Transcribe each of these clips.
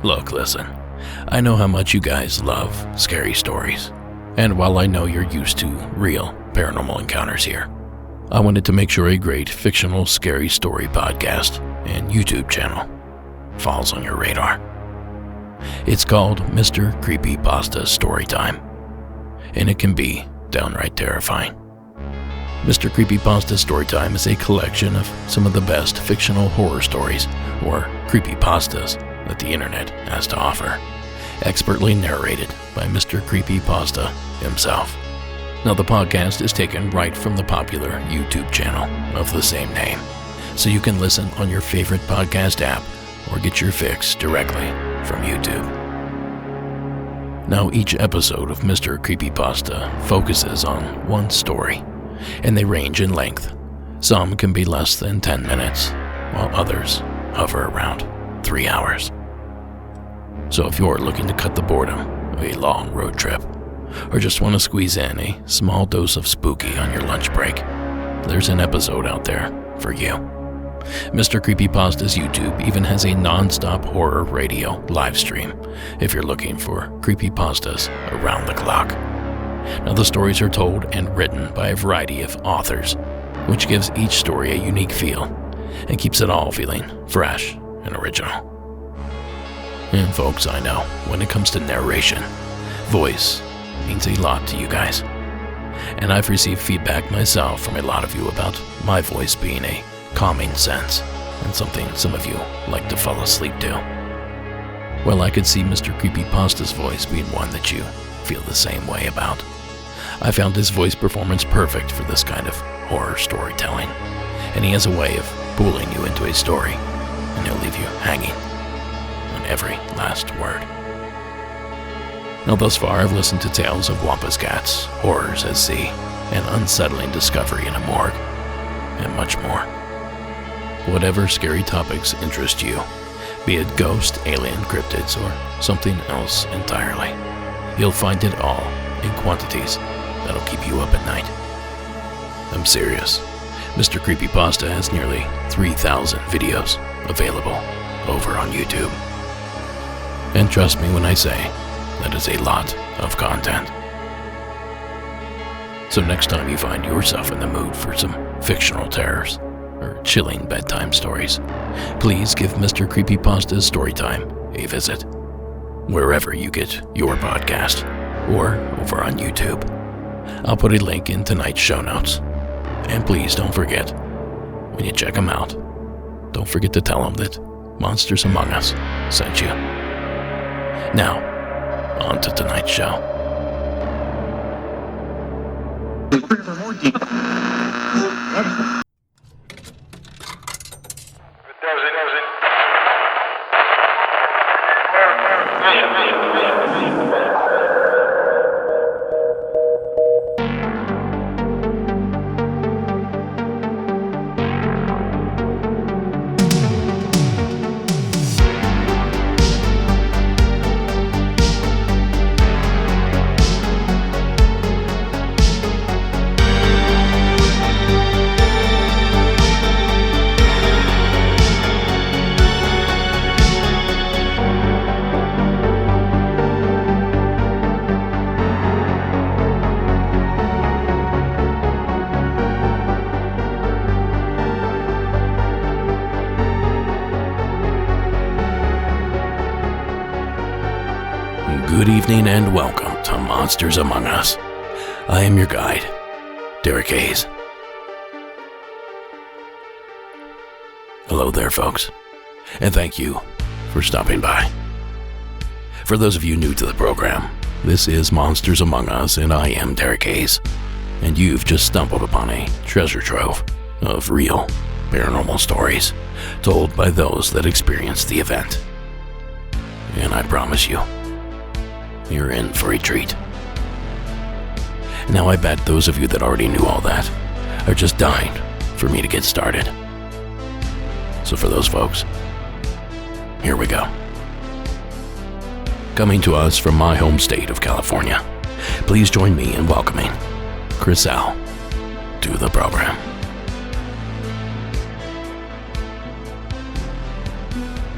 Look, listen. I know how much you guys love scary stories. And while I know you're used to real paranormal encounters here, I wanted to make sure a great fictional scary story podcast and YouTube channel falls on your radar. It's called Mr. Creepypasta Storytime, and it can be downright terrifying. Mr. Creepypasta Storytime is a collection of some of the best fictional horror stories, or creepypastas, that the internet has to offer, expertly narrated by Mr. Creepypasta himself. Now, the podcast is taken right from the popular YouTube channel of the same name, so you can listen on your favorite podcast app or get your fix directly from YouTube. Now, each episode of Mr. Creepypasta focuses on one story, and they range in length. Some can be less than 10 minutes, while others hover around 3 hours. So if you're looking to cut the boredom of a long road trip, or just want to squeeze in a small dose of spooky on your lunch break, there's an episode out there for you. Mr. Creepypasta's YouTube even has a non-stop horror radio live stream if you're looking for creepypastas around the clock. Now, the stories are told and written by a variety of authors, which gives each story a unique feel and keeps it all feeling fresh and original. And folks, I know when it comes to narration, voice means a lot to you guys. And I've received feedback myself from a lot of you about my voice being a calming sense and something some of you like to fall asleep to. Well, I could see Mr. Creepypasta's voice being one that you feel the same way about. I found his voice performance perfect for this kind of horror storytelling, and he has a way of pulling you into a story, and he'll leave you hanging on every last word. Now, thus far, I've listened to tales of Wampus cats, horrors at sea, an unsettling discovery in a morgue, and much more. Whatever scary topics interest you, be it ghost, alien, cryptids, or something else entirely, you'll find it all in quantities that'll keep you up at night. I'm serious. Mr. Creepypasta has nearly 3,000 videos available over on YouTube. And trust me when I say, that is a lot of content. So next time you find yourself in the mood for some fictional terrors or chilling bedtime stories, please give Mr. Creepypasta's Storytime a visit, wherever you get your podcast, or over on YouTube. I'll put a link in tonight's show notes. And please don't forget, when you check them out, don't forget to tell them that Monsters Among Us sent you. Now, on to tonight's show. Good evening and welcome to Monsters Among Us. I am your guide, Derek Hayes. Hello there, folks, and thank you for stopping by. For those of you new to the program, this is Monsters Among Us, and I am Derek Hayes, and you've just stumbled upon a treasure trove of real paranormal stories told by those that experienced the event. And I promise you, you're in for a treat. Now, I bet those of you that already knew all that are just dying for me to get started. So for those folks, here we go. Coming to us from my home state of California, please join me in welcoming Chris Al to the program.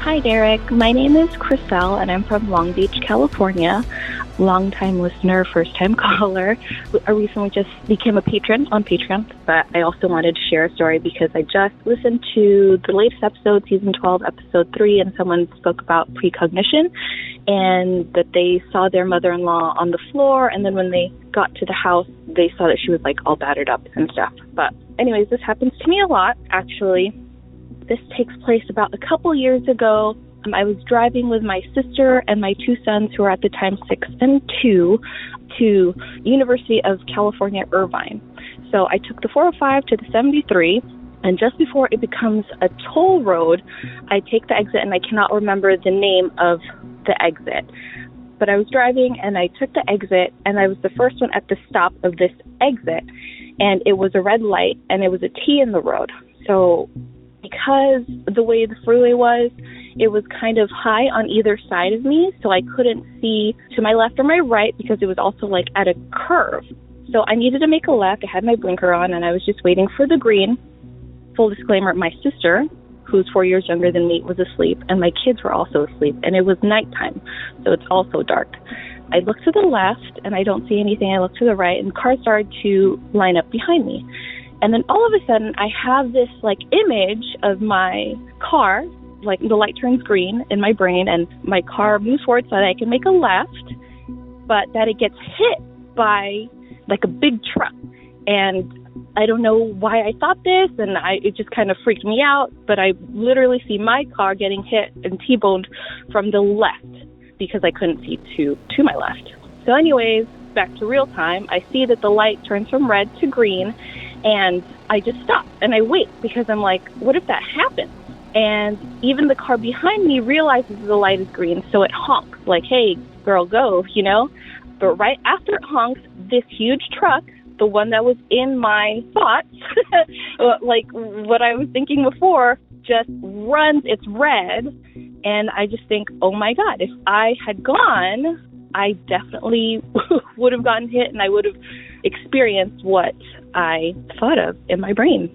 Hi, Derek. My name is Chriselle, and I'm from Long Beach, California. Long-time listener, first-time caller. I recently just became a patron on Patreon, but I also wanted to share a story because I just listened to the latest episode, Season 12, Episode 3, and someone spoke about precognition and that they saw their mother-in-law on the floor, and then when they got to the house, they saw that she was, all battered up and stuff. But anyways, this happens to me a lot, actually. This takes place about a couple years ago. I was driving with my sister and my two sons, who were at the time 6 and 2, to University of California, Irvine. So I took the 405 to the 73, and just before it becomes a toll road, I take the exit, and I cannot remember the name of the exit. But I was driving, and I took the exit, and I was the first one at the stop of this exit, and it was a red light, and it was a T in the road. So because the way the freeway was, it was kind of high on either side of me, so I couldn't see to my left or my right because it was also at a curve. So I needed to make a left. I had my blinker on, and I was just waiting for the green. Full disclaimer, my sister, who's 4 years younger than me, was asleep, and my kids were also asleep, and it was nighttime, so it's also dark. I look to the left, and I don't see anything. I look to the right, and cars started to line up behind me. And then all of a sudden, I have this image of my car, the light turns green in my brain, and my car moves forward so that I can make a left, but that it gets hit by a big truck. And I don't know why I thought this, and it just kind of freaked me out, but I literally see my car getting hit and T-boned from the left because I couldn't see to my left. So anyways, back to real time, I see that the light turns from red to green, and I just stop and I wait because I'm like, what if that happens? And even the car behind me realizes the light is green, so it honks hey, girl, go, But right after it honks, this huge truck, the one that was in my thoughts, what I was thinking before, just runs. It's red, and I just think, oh my God, if I had gone, I definitely would have gotten hit, and I would have experienced what I thought of in my brain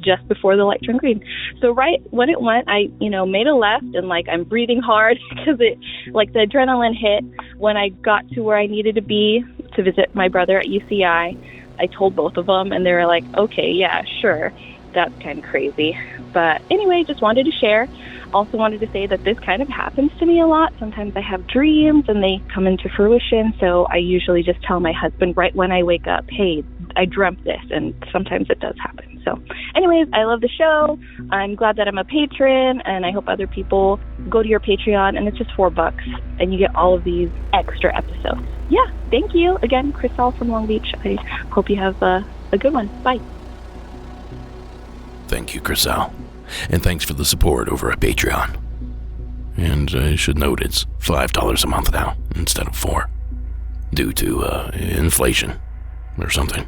just before the light turned green. So right when it went, I, made a left, and I'm breathing hard because it, the adrenaline hit. When I got to where I needed to be to visit my brother at UCI, I told both of them, and they were like, okay, yeah, sure. That's kind of crazy. But anyway, just wanted to share. Also wanted to say that this kind of happens to me a lot. Sometimes I have dreams and they come into fruition. So I usually just tell my husband right when I wake up, hey, I dreamt this. And sometimes it does happen. So anyways, I love the show. I'm glad that I'm a patron, and I hope other people go to your Patreon, and it's just $4 and you get all of these extra episodes. Yeah, thank you. Again, Chriselle from Long Beach. I hope you have a good one. Bye. Thank you, Chriselle. And thanks for the support over at Patreon. And I should note it's $5 a month now instead of $4, due to inflation or something.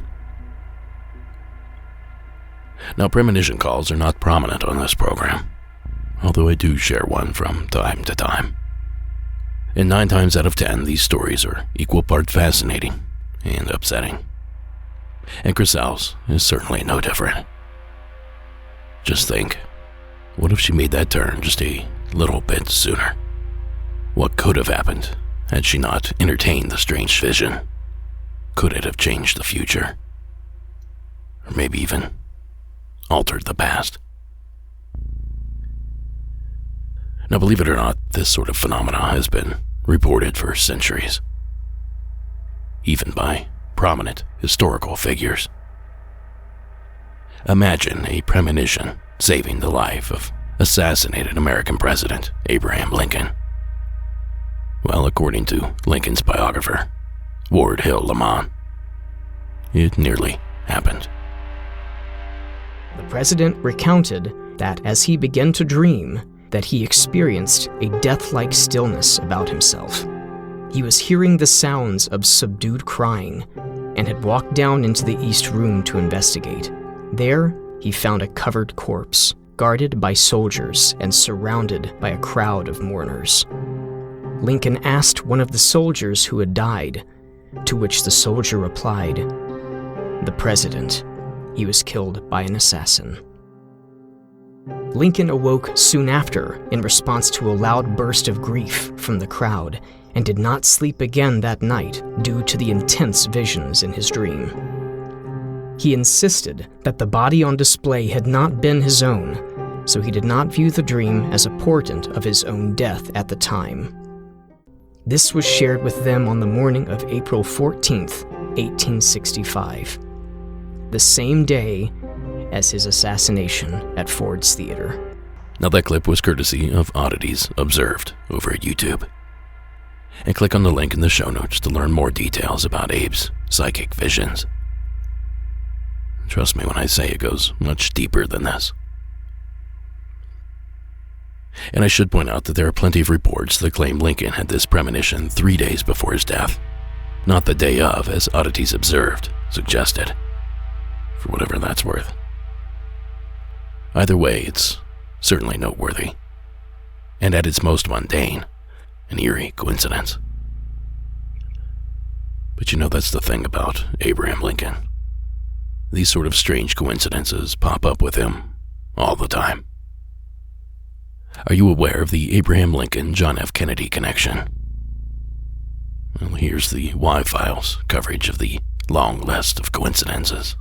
Now, premonition calls are not prominent on this program, although I do share one from time to time. And 9 times out of 10, these stories are equal parts fascinating and upsetting. And Chriselle's is certainly no different. Just think, what if she made that turn just a little bit sooner? What could have happened had she not entertained the strange vision? Could it have changed the future? Or maybe even altered the past? Now, believe it or not, this sort of phenomena has been reported for centuries, even by prominent historical figures. Imagine a premonition saving the life of assassinated American President Abraham Lincoln. Well, according to Lincoln's biographer, Ward Hill Lamont, it nearly happened. The president recounted that as he began to dream, that he experienced a death-like stillness about himself. He was hearing the sounds of subdued crying and had walked down into the East Room to investigate. There, he found a covered corpse, guarded by soldiers and surrounded by a crowd of mourners. Lincoln asked one of the soldiers who had died, to which the soldier replied, "The president. He was killed by an assassin." Lincoln awoke soon after in response to a loud burst of grief from the crowd and did not sleep again that night due to the intense visions in his dream. He insisted that the body on display had not been his own, so he did not view the dream as a portent of his own death at the time. This was shared with them on the morning of April 14th, 1865, the same day as his assassination at Ford's Theater. Now that clip was courtesy of Oddities Observed over at YouTube. And click on the link in the show notes to learn more details about Abe's psychic visions. Trust me when I say it goes much deeper than this. And I should point out that there are plenty of reports that claim Lincoln had this premonition 3 days before his death, not the day of, as Oddities Observed suggested, for whatever that's worth. Either way, it's certainly noteworthy, and at its most mundane, an eerie coincidence. But you know, that's the thing about Abraham Lincoln. These sort of strange coincidences pop up with him all the time. Are you aware of the Abraham Lincoln-John F. Kennedy connection? Well, here's the Y-Files coverage of the long list of coincidences.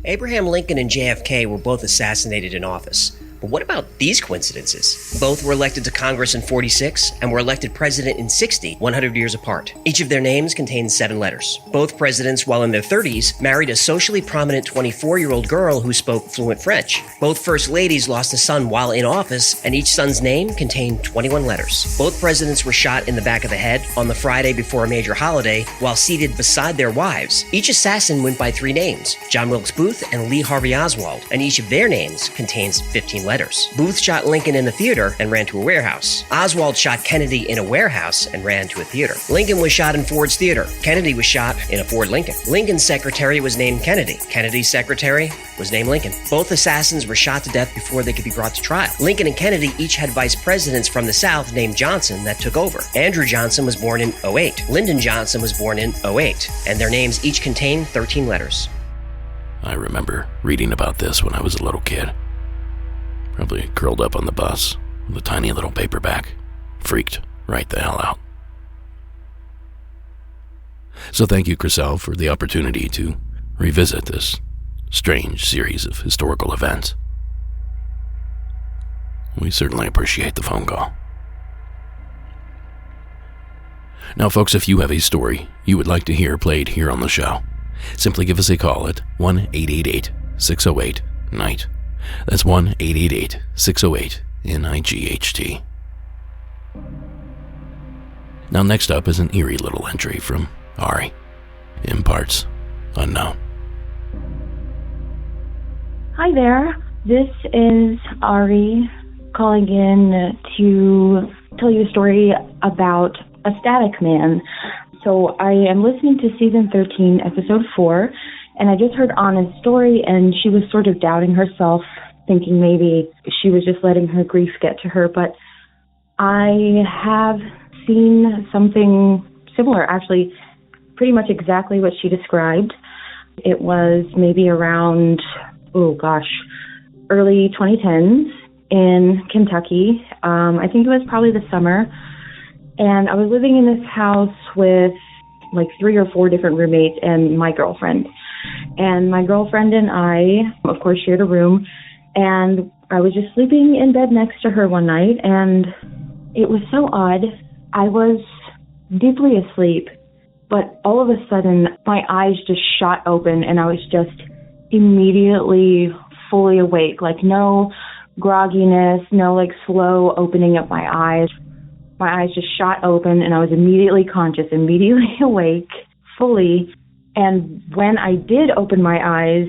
Abraham Lincoln and JFK were both assassinated in office. But what about these coincidences? Both were elected to Congress in 46 and were elected president in 60, 100 years apart. Each of their names contains 7 letters. Both presidents, while in their 30s, married a socially prominent 24-year-old girl who spoke fluent French. Both first ladies lost a son while in office, and each son's name contained 21 letters. Both presidents were shot in the back of the head on the Friday before a major holiday while seated beside their wives. Each assassin went by 3 names, John Wilkes Booth and Lee Harvey Oswald, and each of their names contains 15 letters. Booth shot Lincoln in the theater and ran to a warehouse. Oswald shot Kennedy in a warehouse and ran to a theater. Lincoln was shot in Ford's Theater. Kennedy was shot in a Ford Lincoln. Lincoln's secretary was named Kennedy. Kennedy's secretary was named Lincoln. Both assassins were shot to death before they could be brought to trial. Lincoln and Kennedy each had vice presidents from the South named Johnson that took over. Andrew Johnson was born in 08. Lyndon Johnson was born in 08. And their names each contain 13 letters. I remember reading about this when I was a little kid. Probably curled up on the bus with a tiny little paperback, freaked right the hell out. So thank you, Chriselle, for the opportunity to revisit this strange series of historical events. We certainly appreciate the phone call. Now, folks, if you have a story you would like to hear played here on the show, simply give us a call at 1-888-608-NIGHT. That's 1-888-608-NIGHT. Now, next up is an eerie little entry from Ari, in parts unknown. Hi there. This is Ari calling in to tell you a story about a static man. So I am listening to season 13, episode 4, and I just heard Anna's story, and she was sort of doubting herself, thinking maybe she was just letting her grief get to her. But I have seen something similar, actually, pretty much exactly what she described. It was maybe around, early 2010s in Kentucky. I think it was probably the summer. And I was living in this house with like 3 or 4 different roommates and my girlfriend. And my girlfriend and I, of course, shared a room. And I was just sleeping in bed next to her one night. And it was so odd. I was deeply asleep. But all of a sudden, my eyes just shot open. And I was just immediately fully awake. Like no grogginess, no like slow opening up my eyes. My eyes just shot open and I was immediately conscious, immediately awake, fully. And when I did open my eyes,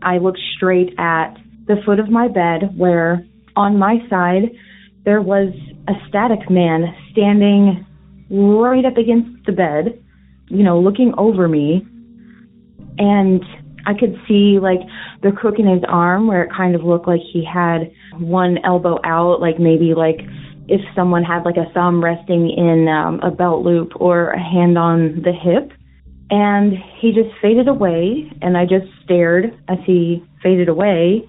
I looked straight at the foot of my bed where on my side there was a static man standing right up against the bed, looking over me. And I could see like the crook in his arm where it kind of looked like he had one elbow out, like maybe like if someone had like a thumb resting in a belt loop or a hand on the hip. And he just faded away, and I just stared as he faded away.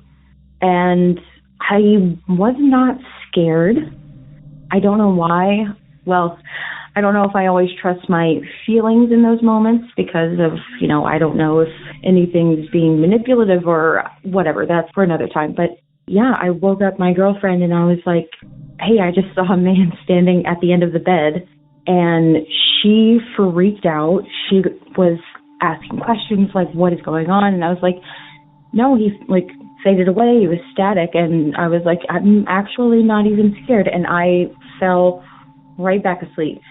and I was not scared. I don't know why. Well, I don't know if I always trust my feelings in those moments because of, I don't know if anything's being manipulative or whatever. That's for another time. But yeah, I woke up my girlfriend and I was like, hey, I just saw a man standing at the end of the bed, and she freaked out. She was asking questions like, what is going on? And I was like, no, he's faded away. He was static. And I was like, I'm actually not even scared. And I fell right back asleep.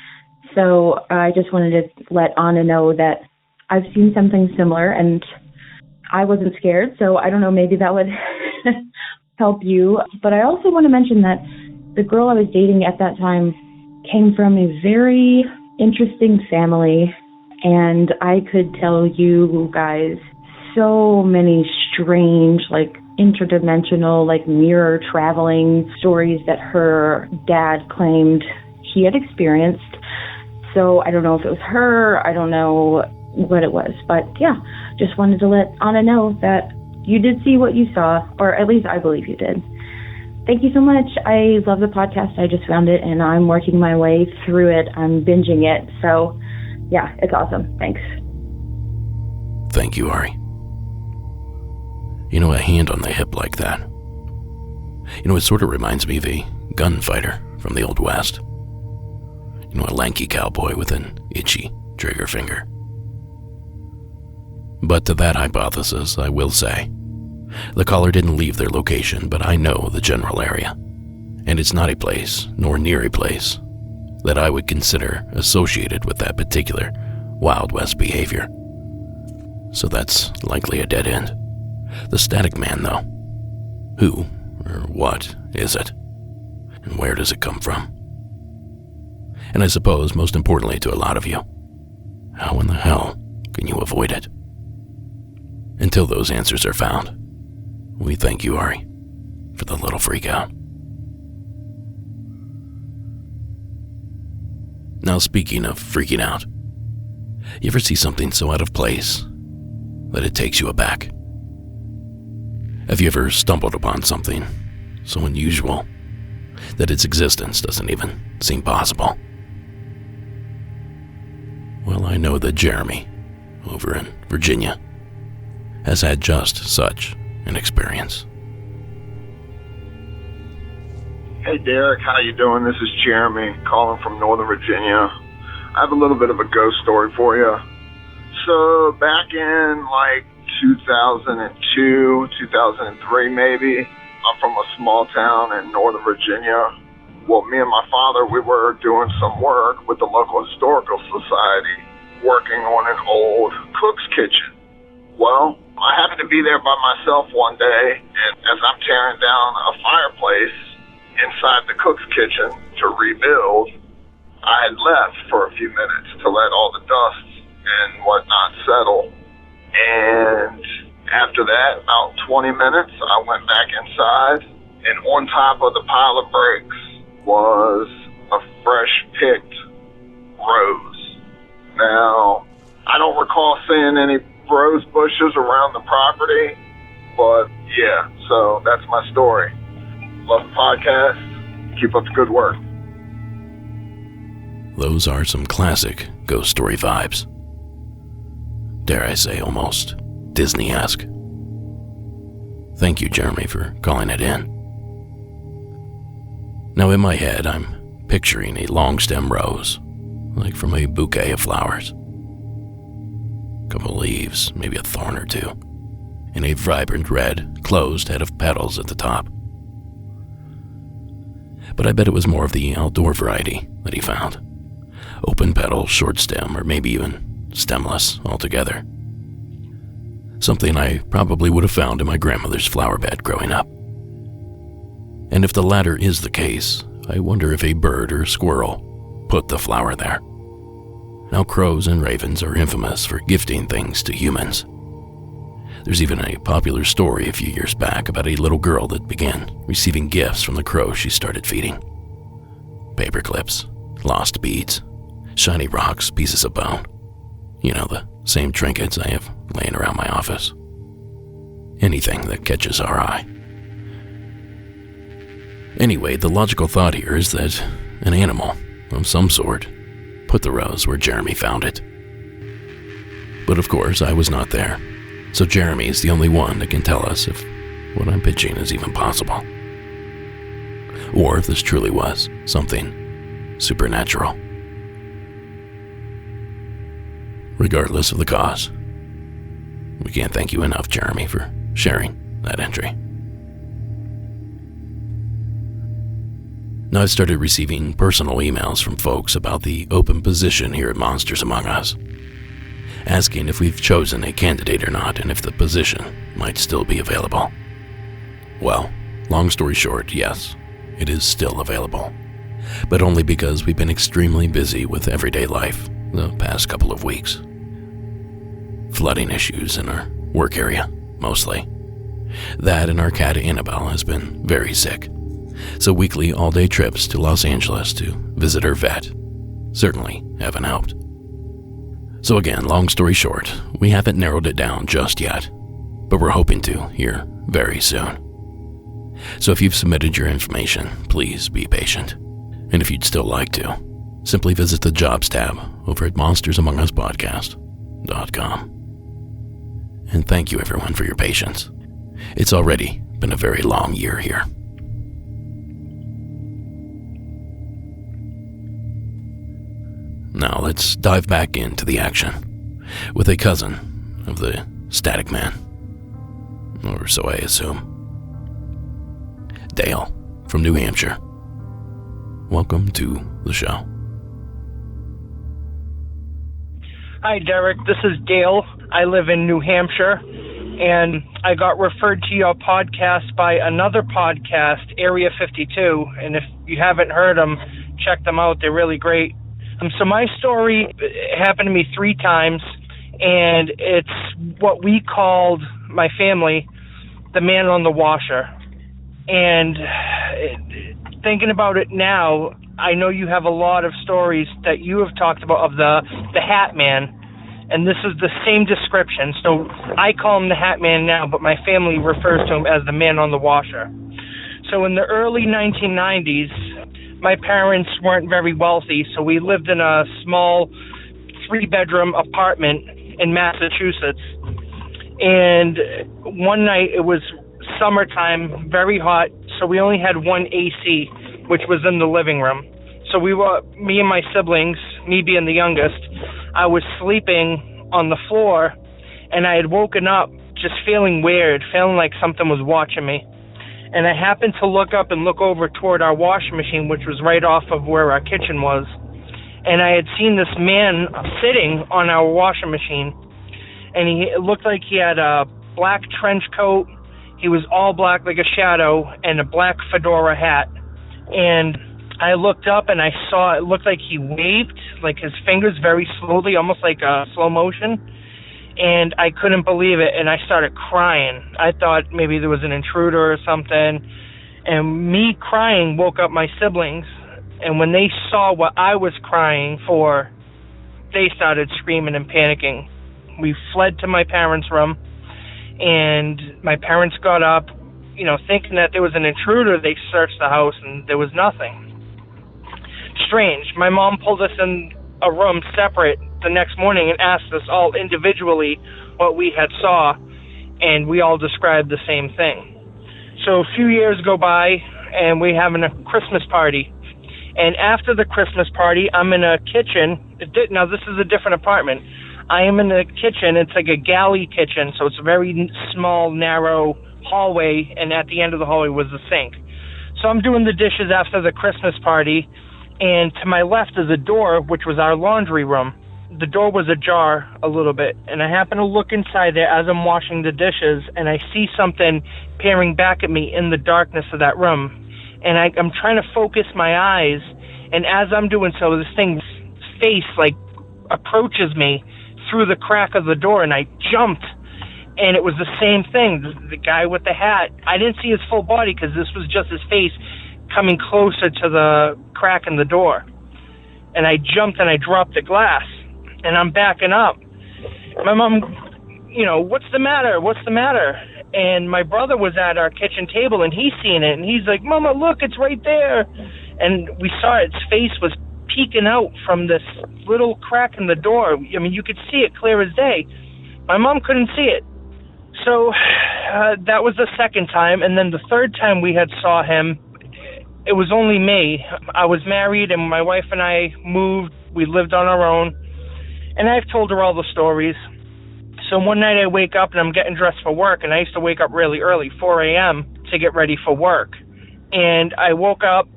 So I just wanted to let Anna know that I've seen something similar and I wasn't scared. So I don't know, maybe that would help you. But I also want to mention that the girl I was dating at that time came from a very interesting family. And I could tell you guys so many strange, interdimensional, mirror traveling stories that her dad claimed he had experienced. So I don't know if it was her, I don't know what it was, but yeah, just wanted to let Anna know that you did see what you saw, or at least I believe you did. Thank you so much. I love the podcast. I just found it and I'm working my way through it. I'm binging it. So yeah, it's awesome. Thanks. Thank you, Ari. A hand on the hip like that. It sort of reminds me of a gunfighter from the Old West. A lanky cowboy with an itchy trigger finger. But to that hypothesis, I will say, the caller didn't leave their location, but I know the general area. And it's not a place, nor near a place, that I would consider associated with that particular Wild West behavior. So that's likely a dead end. The static man, though. Who or what is it? And where does it come from? And I suppose, most importantly to a lot of you, how in the hell can you avoid it? Until those answers are found, we thank you, Ari, for the little freak out. Now, speaking of freaking out, you ever see something so out of place that it takes you aback? Have you ever stumbled upon something so unusual that its existence doesn't even seem possible? Well, I know that Jeremy, over in Virginia, has had just such an experience. Hey Derek, how you doing? This is Jeremy calling from Northern Virginia. I have a little bit of a ghost story for you. So back in 2002, 2003 maybe, I'm from a small town in Northern Virginia. Well, me and my father, we were doing some work with the local historical society, working on an old cook's kitchen. Well, I happened to be there by myself one day, and as I'm tearing down a fireplace inside the cook's kitchen to rebuild, I had left for a few minutes to let all the dust and whatnot settle. And after that, about 20 minutes, I went back inside, and on top of the pile of bricks was a fresh picked rose. Now, I don't recall seeing any rose bushes around the property, but yeah, so that's my story. Love the podcast. Keep up the good work. Those are some classic ghost story vibes. Dare I say, almost Disney-esque. Thank you, Jeremy, for calling it in. Now, in my head, I'm picturing a long stem rose, like from a bouquet of flowers. A couple leaves, maybe a thorn or two, and a vibrant red, closed head of petals at the top. But I bet it was more of the outdoor variety that he found. Open petal, short stem, or maybe even stemless altogether. Something I probably would have found in my grandmother's flower bed growing up. And if the latter is the case, I wonder if a bird or squirrel put the flower there. Now, crows and ravens are infamous for gifting things to humans. There's even a popular story a few years back about a little girl that began receiving gifts from the crow she started feeding. Paper clips, lost beads, shiny rocks, pieces of bone. The same trinkets I have laying around my office. Anything that catches our eye. Anyway, the logical thought here is that an animal of some sort put the rose where Jeremy found it. But of course, I was not there, so Jeremy is the only one that can tell us if what I'm pitching is even possible. Or if this truly was something supernatural. Regardless of the cause, we can't thank you enough, Jeremy, for sharing that entry. Now I've started receiving personal emails from folks about the open position here at Monsters Among Us, asking if we've chosen a candidate or not and if the position might still be available. Well, long story short, yes, it is still available, but only because we've been extremely busy with everyday life the past couple of weeks. Flooding issues in our work area, mostly. That and our cat Annabelle has been very sick, so weekly all-day trips to Los Angeles to visit her vet certainly haven't helped. So again, long story short, we haven't narrowed it down just yet, but we're hoping to here very soon. So if you've submitted your information, please be patient. And if you'd still like to, simply visit the Jobs tab over at monstersamonguspodcast.com. And thank you everyone for your patience. It's already been a very long year here. Now let's dive back into the action with a cousin of the Static Man, or so I assume. Dale from New Hampshire. Welcome to the show. Hi, Derek. This is Dale. I live in New Hampshire, and I got referred to your podcast by another podcast, Area 52, and if you haven't heard them, check them out. They're really great. So my story happened to me 3 times, and it's what we called, my family, the man on the washer. And thinking about it now, I know you have a lot of stories that you have talked about of the Hat Man, and this is the same description. So I call him the Hat Man now, but my family refers to him as the man on the washer. So in the early 1990s, my parents weren't very wealthy, so we lived in a small 3-bedroom apartment in Massachusetts. And one night, it was summertime, very hot, so we only had one AC, which was in the living room. So me and my siblings, me being the youngest, I was sleeping on the floor, and I had woken up just feeling weird, feeling like something was watching me. And I happened to look up and look over toward our washing machine, which was right off of where our kitchen was. And I had seen this man sitting on our washing machine, and it looked like he had a black trench coat. He was all black like a shadow, and a black fedora hat. And I looked up and I saw it looked like he waved, like his fingers very slowly, almost like slow motion. And I couldn't believe it, and I started crying. I thought maybe there was an intruder or something. And me crying woke up my siblings, and when they saw what I was crying for, they started screaming and panicking. We fled to my parents' room, and my parents got up, thinking that there was an intruder. They searched the house, and there was nothing. Strange. My mom pulled us in a room separate the next morning and asked us all individually what we had saw, and we all described the same thing. So a few years go by, and we're having a Christmas party. And after the Christmas party, I'm in a kitchen. Now, this is a different apartment. I am in a kitchen. It's like a galley kitchen, so it's a very small, narrow hallway, and at the end of the hallway was the sink. So I'm doing the dishes after the Christmas party, and to my left is a door, which was our laundry room. The door was ajar a little bit, and I happen to look inside there as I'm washing the dishes, and I see something peering back at me in the darkness of that room. And I'm trying to focus my eyes, and as I'm doing so, this thing's face, approaches me through the crack of the door, and I jumped, and it was the same thing, the guy with the hat. I didn't see his full body because this was just his face coming closer to the crack in the door. And I jumped and I dropped the glass, and I'm backing up. My mom, what's the matter? What's the matter? And my brother was at our kitchen table, and he's seen it, and he's like, Mama, look, it's right there. And we saw its face was peeking out from this little crack in the door. I mean, you could see it clear as day. My mom couldn't see it. So that was the second time. And then the third time we had saw him, it was only me. I was married, and my wife and I moved. We lived on our own. And I've told her all the stories. So one night I wake up, and I'm getting dressed for work. And I used to wake up really early, 4 a.m., to get ready for work. And I woke up,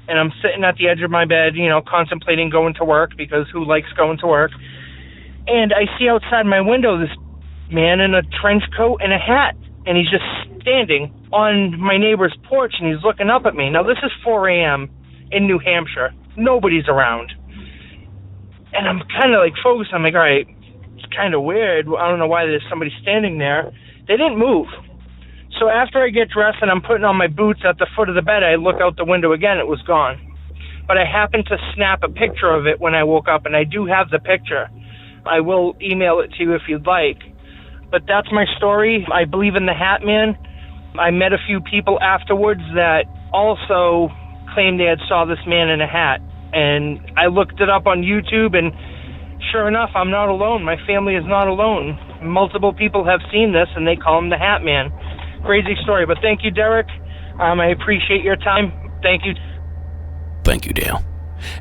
and I'm sitting at the edge of my bed, contemplating going to work, because who likes going to work? And I see outside my window this man in a trench coat and a hat, and he's just standing on my neighbor's porch, and he's looking up at me. Now, this is 4 a.m. in New Hampshire. Nobody's around. And I'm kind of focused. I'm like, all right, it's kind of weird. I don't know why there's somebody standing there. They didn't move. So after I get dressed and I'm putting on my boots at the foot of the bed, I look out the window again. It was gone. But I happened to snap a picture of it when I woke up, and I do have the picture. I will email it to you if you'd like. But that's my story. I believe in the Hat Man. I met a few people afterwards that also claimed they had saw this man in a hat. And I looked it up on YouTube, and sure enough, I'm not alone. My family is not alone. Multiple people have seen this, and they call him the Hat Man. Crazy story. But thank you, Derek. I appreciate your time. Thank you. Thank you, Dale.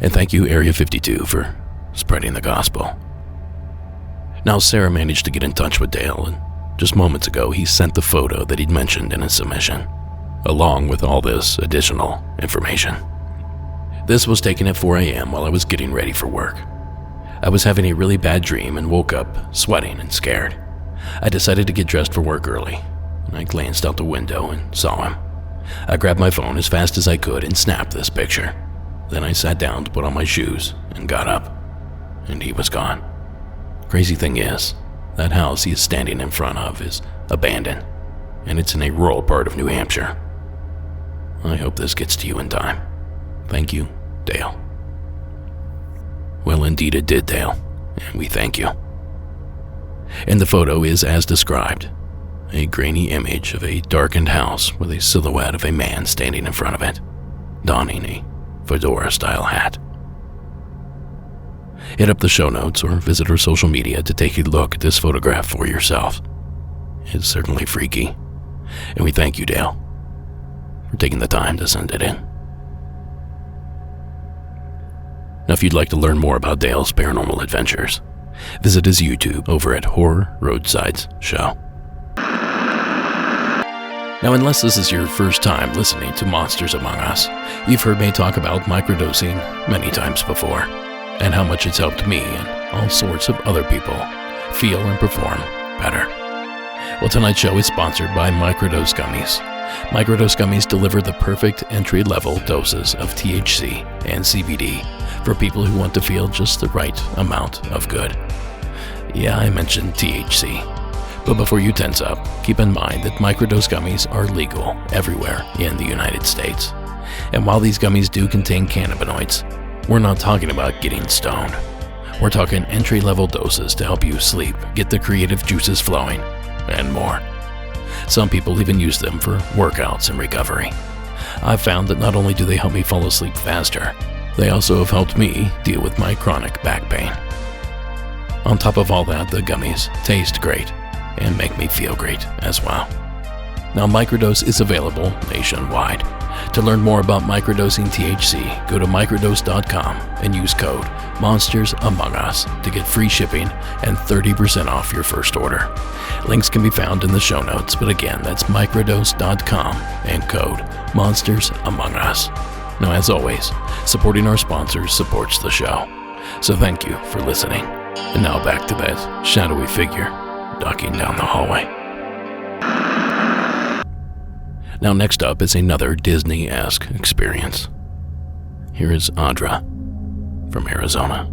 And thank you, Area 52, for spreading the gospel. Now, Sarah managed to get in touch with Dale, and just moments ago, he sent the photo that he'd mentioned in his submission, along with all this additional information. This was taken at 4 a.m. while I was getting ready for work. I was having a really bad dream and woke up sweating and scared. I decided to get dressed for work early, and I glanced out the window and saw him. I grabbed my phone as fast as I could and snapped this picture. Then I sat down to put on my shoes and got up, and he was gone. Crazy thing is, that house he is standing in front of is abandoned, and it's in a rural part of New Hampshire. I hope this gets to you in time. Thank you, Dale. Well, indeed it did, Dale, and we thank you. And the photo is as described. A grainy image of a darkened house with a silhouette of a man standing in front of it, donning a fedora-style hat. Hit up the show notes or visit our social media to take a look at this photograph for yourself. It's certainly freaky, and we thank you, Dale, for taking the time to send it in. Now, if you'd like to learn more about Dale's paranormal adventures, visit his YouTube over at Horror Roadsides Show. Now, unless this is your first time listening to Monsters Among Us, you've heard me talk about microdosing many times before, and how much it's helped me and all sorts of other people feel and perform better. Well, tonight's show is sponsored by Microdose Gummies. Microdose Gummies deliver the perfect entry-level doses of THC and CBD for people who want to feel just the right amount of good. Yeah, I mentioned THC. But before you tense up, keep in mind that microdose gummies are legal everywhere in the United States. And while these gummies do contain cannabinoids, we're not talking about getting stoned. We're talking entry-level doses to help you sleep, get the creative juices flowing, and more. Some people even use them for workouts and recovery. I've found that not only do they help me fall asleep faster, they also have helped me deal with my chronic back pain. On top of all that, the gummies taste great and make me feel great as well. Now, Microdose is available nationwide. To learn more about microdosing THC, go to microdose.com and use code MonstersAmongUs to get free shipping and 30% off your first order. Links can be found in the show notes, but again, that's microdose.com and code MonstersAmongUs. Now, as always, supporting our sponsors supports the show. So thank you for listening. And now back to that shadowy figure ducking down the hallway. Now, next up is another Disney-esque experience. Here is Audra from Arizona.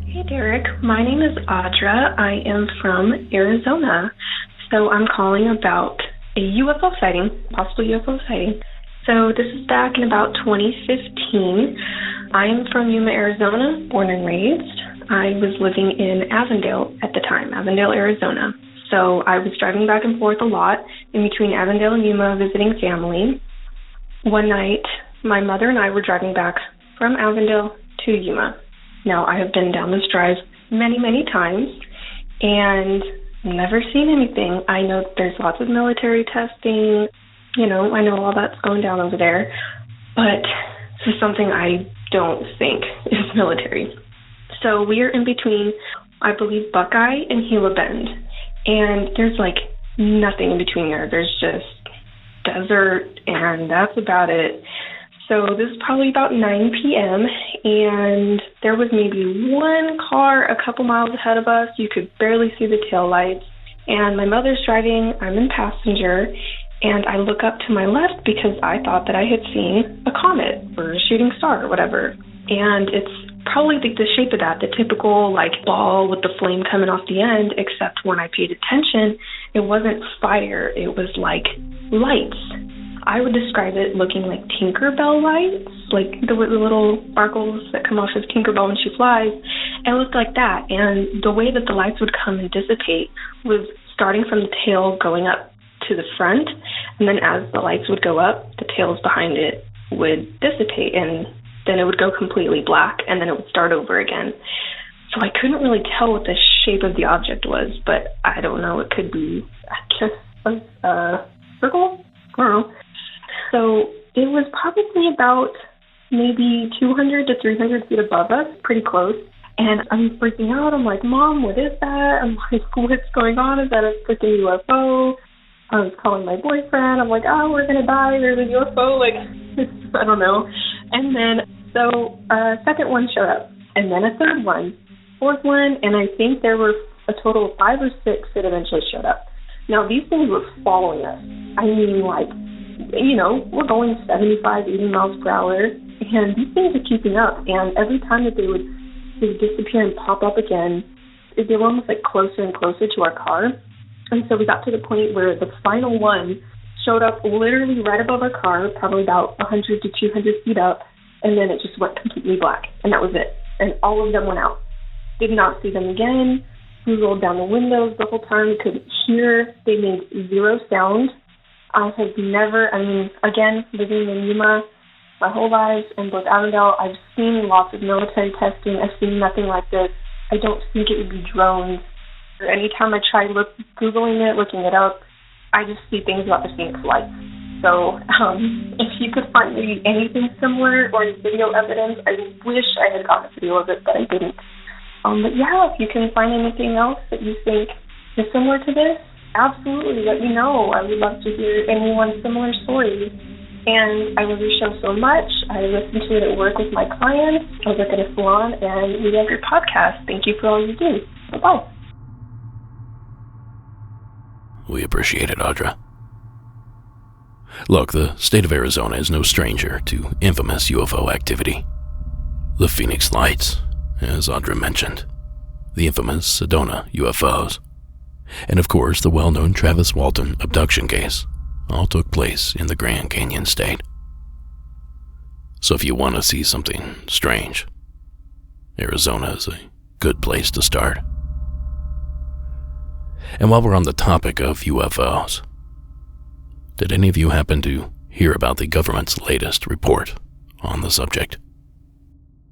Hey, Derek. My name is Audra. I am from Arizona. So I'm calling about a UFO sighting, possible UFO sighting. So this is back in about 2015. I am from Yuma, Arizona, born and raised. I was living in Avondale at the time, Avondale, Arizona. So I was driving back and forth a lot in between Avondale and Yuma visiting family. One night, my mother and I were driving back from Avondale to Yuma. Now, I have been down this drive many, many times and never seen anything. I know there's lots of military testing. I know all that's going down over there. But this is something I don't think is military. So we are in between, I believe, Buckeye and Gila Bend. And there's nothing in between there. There's just desert, and that's about it. So this is probably about 9 p.m., and there was maybe one car a couple miles ahead of us. You could barely see the taillights. And my mother's driving, I'm in passenger, and I look up to my left because I thought that I had seen a comet or a shooting star or whatever. And it's probably the shape of that, the typical ball with the flame coming off the end, except when I paid attention, it wasn't fire, it was lights. I would describe it looking like Tinkerbell lights, the little sparkles that come off of Tinkerbell when she flies. It looked like that, and the way that the lights would come and dissipate was starting from the tail going up to the front, and then as the lights would go up, the tails behind it would dissipate, and then it would go completely black, and then it would start over again. So I couldn't really tell what the shape of the object was, but I don't know, it could be a circle? I don't know. So it was probably about maybe 200 to 300 feet above us, pretty close. And I'm freaking out. I'm like, Mom, what is that? I'm like, what's going on? Is that a freaking UFO? I was calling my boyfriend. I'm like, oh, we're going to die. There's a UFO. I don't know. And then, so a second one showed up. And then a third one, fourth one, and I think there were a total of 5 or 6 that eventually showed up. Now, these things were following us. I mean, we're going 75, 80 miles per hour, and these things are keeping up. And every time that they would disappear and pop up again, they were almost closer and closer to our car. And so we got to the point where the final one showed up literally right above our car, probably about 100 to 200 feet up, and then it just went completely black, and that was it. And all of them went out. Did not see them again. We rolled down the windows the whole time. We couldn't hear. They made zero sound. I have never, again, living in Yuma my whole life, in both Avondale, I've seen lots of military testing. I've seen nothing like this. I don't think it would be drones. Or anytime I try Googling it, looking it up, I just see things about the Phoenix Lights. So if you could find maybe anything similar or video evidence, I wish I had gotten a video of it, but I didn't. But yeah, if you can find anything else that you think is similar to this, absolutely let me know. I would love to hear anyone's similar story. And I love your show so much. I listen to it at work with my clients. I work at a salon, and we love your podcast. Thank you for all you do. Bye-bye. We appreciate it, Audra. Look, the state of Arizona is no stranger to infamous UFO activity. The Phoenix Lights, as Audra mentioned, the infamous Sedona UFOs, and of course the well-known Travis Walton abduction case all took place in the Grand Canyon State. So if you want to see something strange, Arizona is a good place to start. And while we're on the topic of UFOs, did any of you happen to hear about the government's latest report on the subject?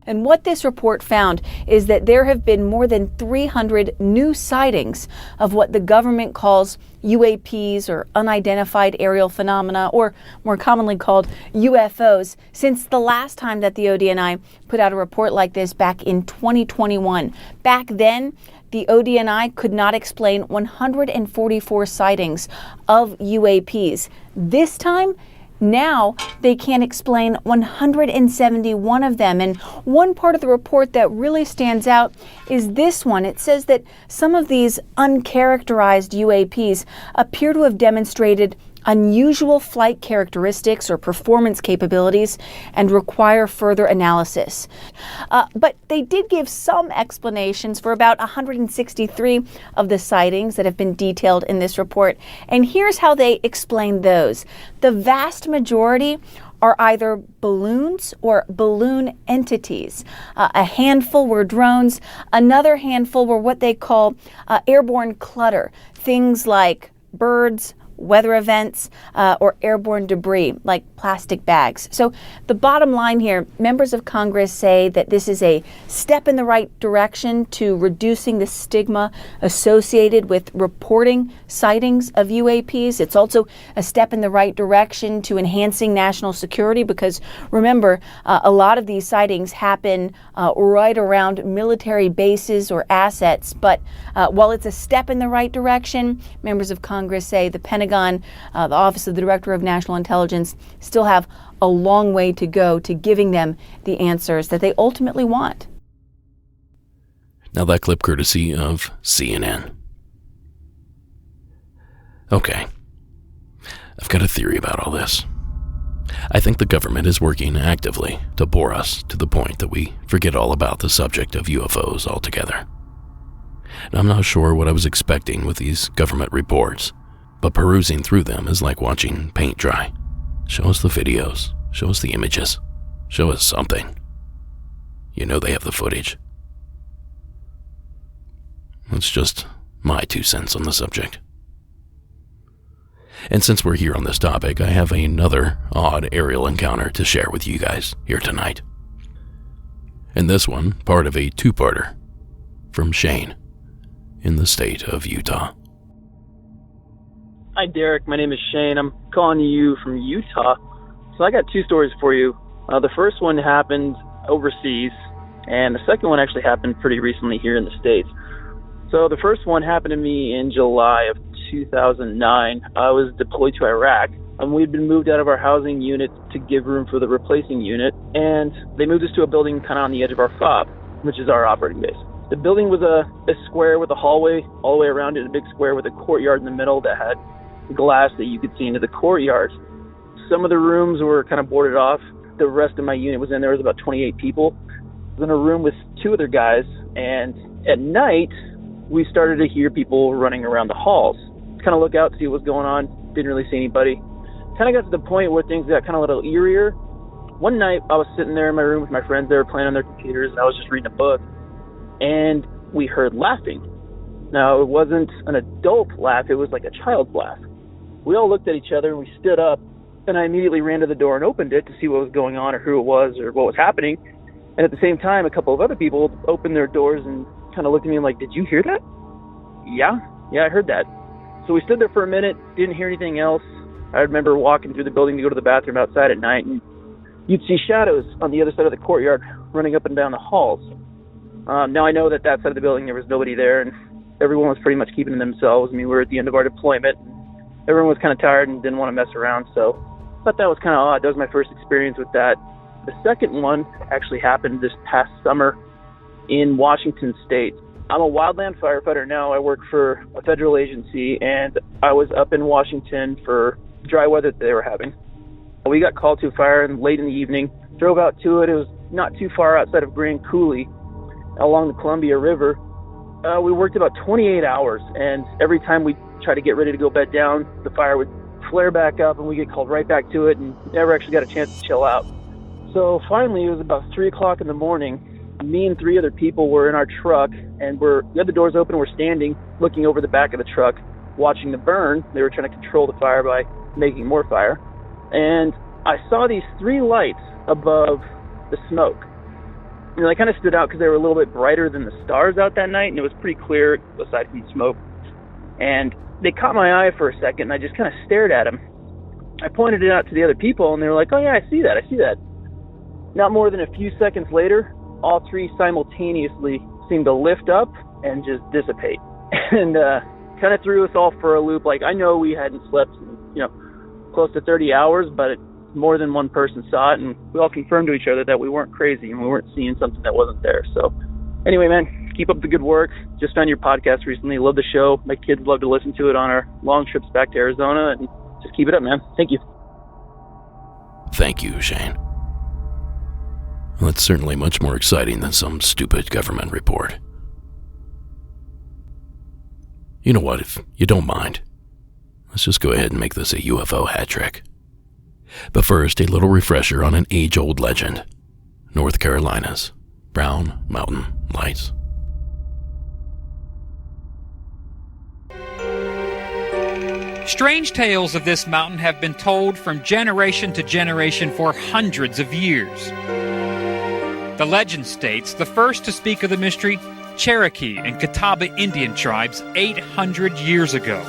And what this report found is that there have been more than 300 new sightings of what the government calls UAPs, or unidentified aerial phenomena, or more commonly called UFOs, since the last time that the ODNI put out a report like this back in 2021. Back then, the ODNI could not explain 144 sightings of UAPs. This time, now they can explain 171 of them. And one part of the report that really stands out is this one. It says that some of these uncharacterized UAPs appear to have demonstrated unusual flight characteristics or performance capabilities and require further analysis. But they did give some explanations for about 163 of the sightings that have been detailed in this report. And here's how they explain those. The vast majority are either balloons or balloon entities. A handful were drones. Another handful were what they call airborne clutter, things like birds, weather events, or airborne debris like plastic bags. So the bottom line here, members of Congress say that this is a step in the right direction to reducing the stigma associated with reporting sightings of UAPs. It's also a step in the right direction to enhancing national security because remember, a lot of these sightings happen right around military bases or assets. But while it's a step in the right direction, members of Congress say the Pentagon, the Office of the Director of National Intelligence, still have a long way to go to giving them the answers that they ultimately want. Now that clip courtesy of CNN. Okay, I've got a theory about all this. I think the government is working actively to bore us to the point that we forget all about the subject of UFOs altogether. And I'm not sure what I was expecting with these government reports, but perusing through them is like watching paint dry. Show us the videos, show us the images, show us something. You know they have the footage. That's just my 2 cents on the subject. And since we're here on this topic, I have another odd aerial encounter to share with you guys here tonight. And this one, part of a two-parter from Shane in the state of Utah. Hi, Derek. My name is Shane. I'm calling you from Utah. So I got 2 stories for you. The first one happened overseas, and the second one actually happened pretty recently here in the States. So the first one happened to me in July of 2009. I was deployed to Iraq, and we'd been moved out of our housing unit to give room for the replacing unit, and they moved us to a building kind of on the edge of our FOB, which is our operating base. The building was a square with a hallway all the way around it, a big square with a courtyard in the middle that had glass that you could see into the courtyard. Some of the rooms were kind of boarded off. The rest of my unit was in there. There was about 28 people. I was in a room with 2 other guys, and at night, we started to hear people running around the halls. Kind of look out to see what was going on. Didn't really see anybody. Kind of got to the point where things got kind of a little eerier. One night, I was sitting there in my room with my friends. They were playing on their computers, and I was just reading a book, and we heard laughing. Now, it wasn't an adult laugh. It was like a child's laugh. We all looked at each other, and we stood up, and I immediately ran to the door and opened it to see what was going on or who it was or what was happening. And at the same time, a couple of other people opened their doors and kind of looked at me like, "Did you hear that?" Yeah, I heard that. So we stood there for a minute, didn't hear anything else. I remember walking through the building to go to the bathroom outside at night, and you'd see shadows on the other side of the courtyard running up and down the halls. Now I know that side of the building there was nobody there, and everyone was pretty much keeping to themselves. I mean, we were at the end of our deployment. Everyone was kind of tired and didn't want to mess around, so I thought that was kind of odd. That was my first experience with that. The second one actually happened this past summer in Washington State. I'm a wildland firefighter now. I work for a federal agency, and I was up in Washington for dry weather that they were having. We got called to a fire late in the evening, drove out to it. It was not too far outside of Grand Coulee along the Columbia River. We worked about 28 hours, and every time we tried to get ready to go bed down, the fire would flare back up, and we get called right back to it, and never actually got a chance to chill out. So finally, it was about 3 o'clock in the morning. Me and 3 other people were in our truck, and we had the doors open. We're standing, looking over the back of the truck, watching the burn. They were trying to control the fire by making more fire. And I saw these 3 lights above the smoke. And they kind of stood out because they were a little bit brighter than the stars out that night, and it was pretty clear aside from the smoke. And they caught my eye for a second, and I just kind of stared at them. I pointed it out to the other people, and they were like, "Oh yeah, I see that. Not more than a few seconds later, all 3 simultaneously seemed to lift up and just dissipate. And kind of threw us all for a loop. Like, I know we hadn't slept, close to 30 hours, but more than one person saw it, and we all confirmed to each other that we weren't crazy and we weren't seeing something that wasn't there. So anyway, man, keep up the good work. Just found your podcast recently. Love the show. My kids love to listen to it on our long trips back to Arizona, and just keep it up, man. Thank you. Thank you, Shane. Well, it's certainly much more exciting than some stupid government report. You know what, if you don't mind, let's just go ahead and make this a UFO hat trick. But first, a little refresher on an age-old legend. North Carolina's Brown Mountain Lights. Strange tales of this mountain have been told from generation to generation for hundreds of years. The legend states the first to speak of the mystery, Cherokee and Catawba Indian tribes 800 years ago.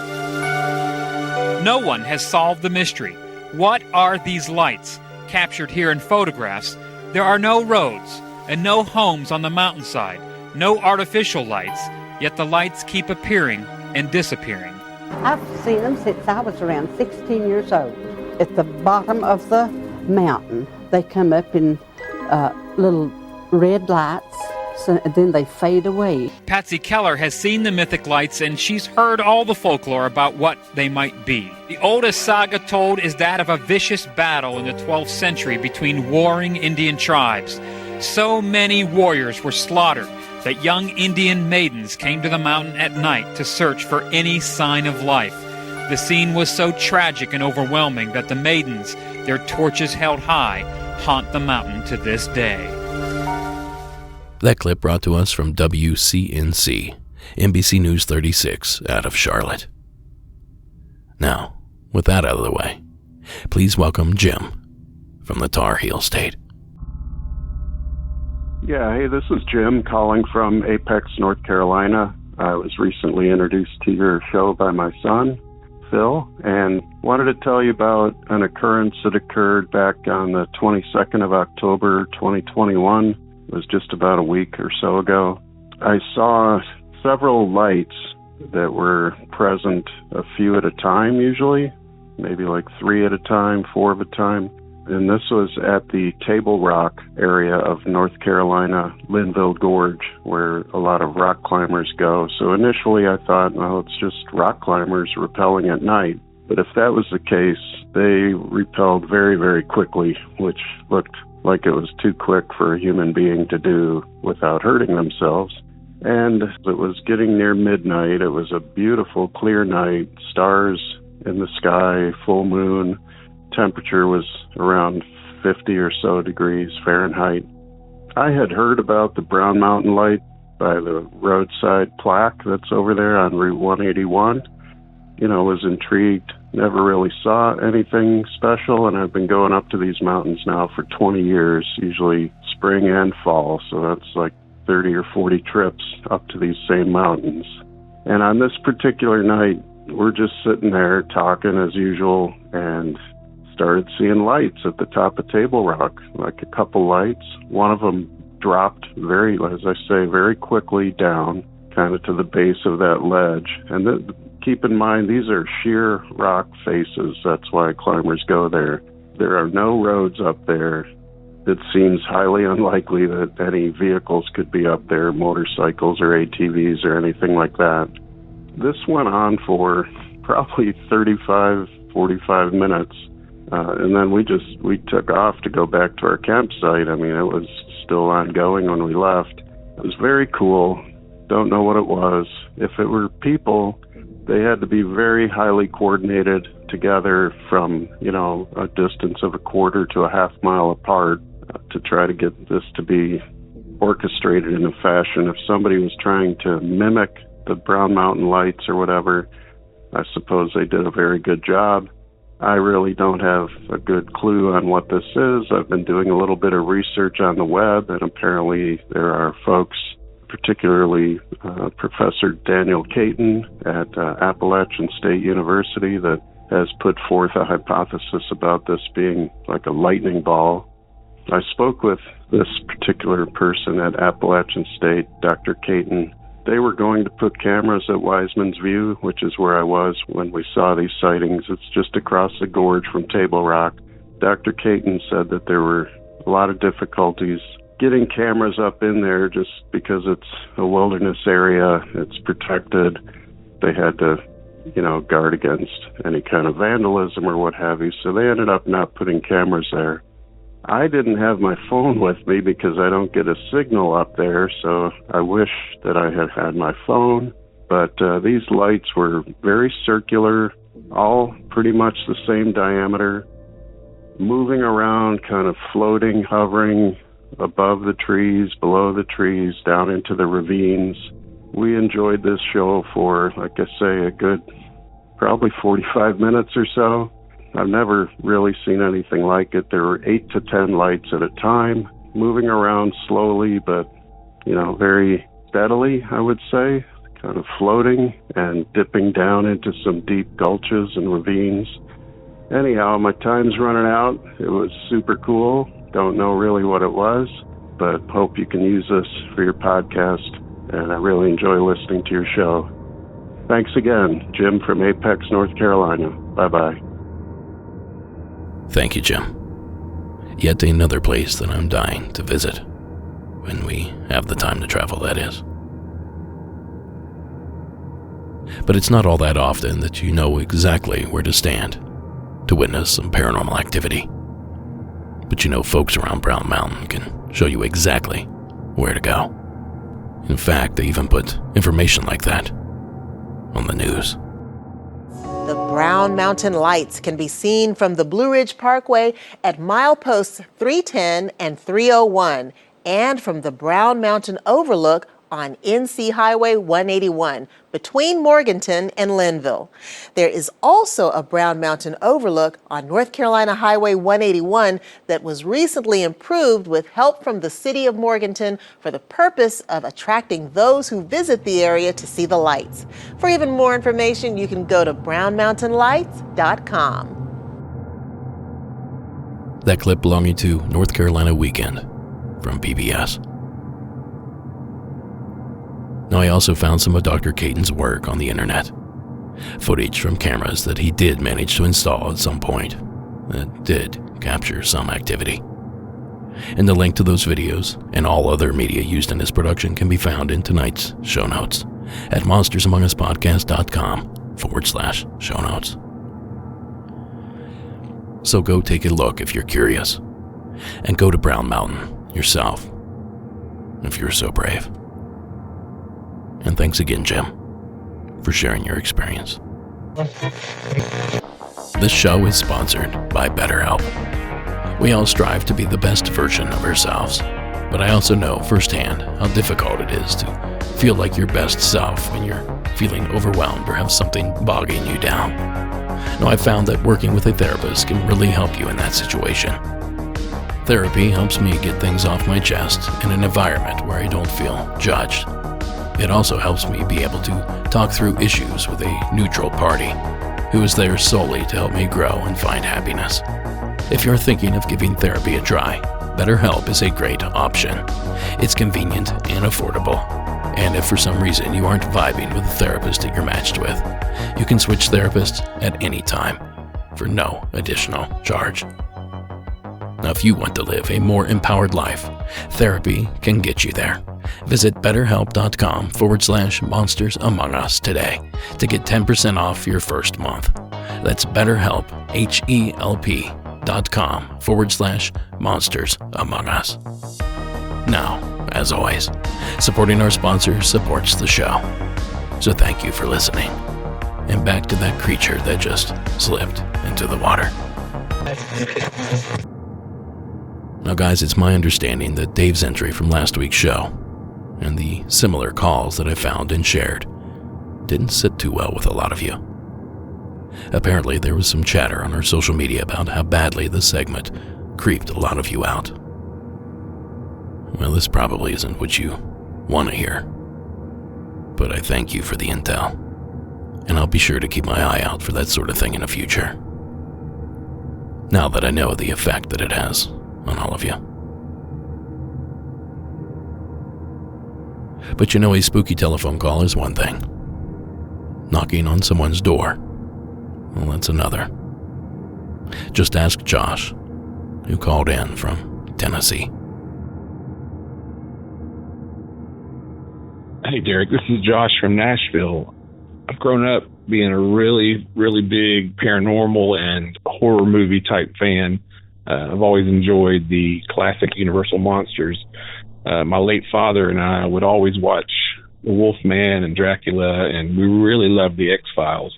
No one has solved the mystery. What are these lights? Captured here in photographs, there are no roads and no homes on the mountainside, no artificial lights, yet the lights keep appearing and disappearing. I've seen them since I was around 16 years old. At the bottom of the mountain, they come up in little red lights, so then they fade away. Patsy Keller has seen the mythic lights, and she's heard all the folklore about what they might be. The oldest saga told is that of a vicious battle in the 12th century between warring Indian tribes. So many warriors were slaughtered that young Indian maidens came to the mountain at night to search for any sign of life. The scene was so tragic and overwhelming that the maidens, their torches held high, haunt the mountain to this day. That clip brought to us from WCNC, NBC News 36, out of Charlotte. Now, with that out of the way, please welcome Jim from the Tar Heel State. Yeah, hey, this is Jim calling from Apex, North Carolina. I was recently introduced to your show by my son, Phil, and wanted to tell you about an occurrence that occurred back on the 22nd of October, 2021. It was just about a week or so ago. I saw several lights that were present, a few at a time usually, maybe like 3 at a time, 4 at a time. And this was at the Table Rock area of North Carolina, Linville Gorge, where a lot of rock climbers go. So initially I thought, well, it's just rock climbers rappelling at night. But if that was the case, they repelled very, very quickly, which looked like it was too quick for a human being to do without hurting themselves. And it was getting near midnight. It was a beautiful, clear night, stars in the sky, full moon. Temperature was around 50 or so degrees Fahrenheit. I had heard about the Brown Mountain Light by the roadside plaque that's over there on Route 181. You know, was intrigued, never really saw anything special, and I've been going up to these mountains now for 20 years, usually spring and fall, so that's like 30 or 40 trips up to these same mountains. And on this particular night, we're just sitting there talking as usual, and started seeing lights at the top of Table Rock, like a couple lights. One of them dropped very, as I say, very quickly down, kind of to the base of that ledge. And keep in mind, these are sheer rock faces. That's why climbers go there. There are no roads up there. It seems highly unlikely that any vehicles could be up there, motorcycles or ATVs or anything like that. This went on for probably 35, 45 minutes. And then we took off to go back to our campsite. I mean, it was still ongoing when we left. It was very cool. Don't know what it was. If it were people, they had to be very highly coordinated together from, you know, a distance of a quarter to a half mile apart to try to get this to be orchestrated in a fashion. If somebody was trying to mimic the Brown Mountain Lights or whatever, I suppose they did a very good job. I really don't have a good clue on what this is. I've been doing a little bit of research on the web, and apparently there are folks, particularly Professor Daniel Caton at Appalachian State University, that has put forth a hypothesis about this being like a lightning ball. I spoke with this particular person at Appalachian State, Dr. Caton. They were going to put cameras at Wiseman's View, which is where I was when we saw these sightings. It's just across the gorge from Table Rock. Dr. Caton said that there were a lot of difficulties getting cameras up in there just because it's a wilderness area, it's protected. They had to, you know, guard against any kind of vandalism or what have you, so they ended up not putting cameras there. I didn't have my phone with me because I don't get a signal up there, so I wish that I had had my phone. But these lights were very circular, all pretty much the same diameter. moving around, kind of floating, hovering above the trees, below the trees, down into the ravines. We enjoyed this show for, like I say, a good probably 45 minutes or so. I've never really seen anything like it. There were 8 to 10 lights at a time, moving around slowly, but, very steadily, I would say, kind of floating and dipping down into some deep gulches and ravines. Anyhow, my time's running out. It was super cool. Don't know really what it was, but hope you can use this for your podcast, and I really enjoy listening to your show. Thanks again, Jim from Apex, North Carolina. Bye-bye. Thank you, Jim. Yet another place that I'm dying to visit, when we have the time to travel, that is. But it's not all that often that you know exactly where to stand to witness some paranormal activity. But folks around Brown Mountain can show you exactly where to go. In fact, they even put information like that on the news. The Brown Mountain Lights can be seen from the Blue Ridge Parkway at mileposts 310 and 301, and from the Brown Mountain Overlook on NC Highway 181 between Morganton and Linville. There is also a Brown Mountain Overlook on North Carolina Highway 181 that was recently improved with help from the city of Morganton for the purpose of attracting those who visit the area to see the lights. For even more information, you can go to brownmountainlights.com. That clip belonging to North Carolina Weekend from PBS. Now, I also found some of Dr. Caton's work on the internet. Footage from cameras that he did manage to install at some point that did capture some activity. And the link to those videos and all other media used in his production can be found in tonight's show notes at monstersamonguspodcast.com/show notes. So go take a look if you're curious, and go to Brown Mountain yourself, if you're so brave. And thanks again, Jim, for sharing your experience. This show is sponsored by BetterHelp. We all strive to be the best version of ourselves, but I also know firsthand how difficult it is to feel like your best self when you're feeling overwhelmed or have something bogging you down. Now, I've found that working with a therapist can really help you in that situation. Therapy helps me get things off my chest in an environment where I don't feel judged. It also helps me be able to talk through issues with a neutral party who is there solely to help me grow and find happiness. If you're thinking of giving therapy a try, BetterHelp is a great option. It's convenient and affordable. And if for some reason you aren't vibing with the therapist that you're matched with, you can switch therapists at any time for no additional charge. Now, if you want to live a more empowered life, therapy can get you there. Visit betterhelp.com/Monsters Among Us today to get 10% off your first month. That's BetterHelp, HELP.com/Monsters Among Us. Now, as always, supporting our sponsors supports the show. So thank you for listening. And back to that creature that just slipped into the water. Now, guys, it's my understanding that Dave's entry from last week's show and the similar calls that I found and shared didn't sit too well with a lot of you. Apparently, there was some chatter on our social media about how badly the segment creeped a lot of you out. Well, this probably isn't what you want to hear, but I thank you for the intel, and I'll be sure to keep my eye out for that sort of thing in the future, now that I know the effect that it has on all of you. But a spooky telephone call is one thing. Knocking on someone's door, well, that's another. Just ask Josh, who called in from Tennessee. Hey, Derek, this is Josh from Nashville. I've grown up being a really, really big paranormal and horror movie type fan. I've always enjoyed the classic Universal monsters. My late father and I would always watch The Wolfman and Dracula, and we really loved the X-Files.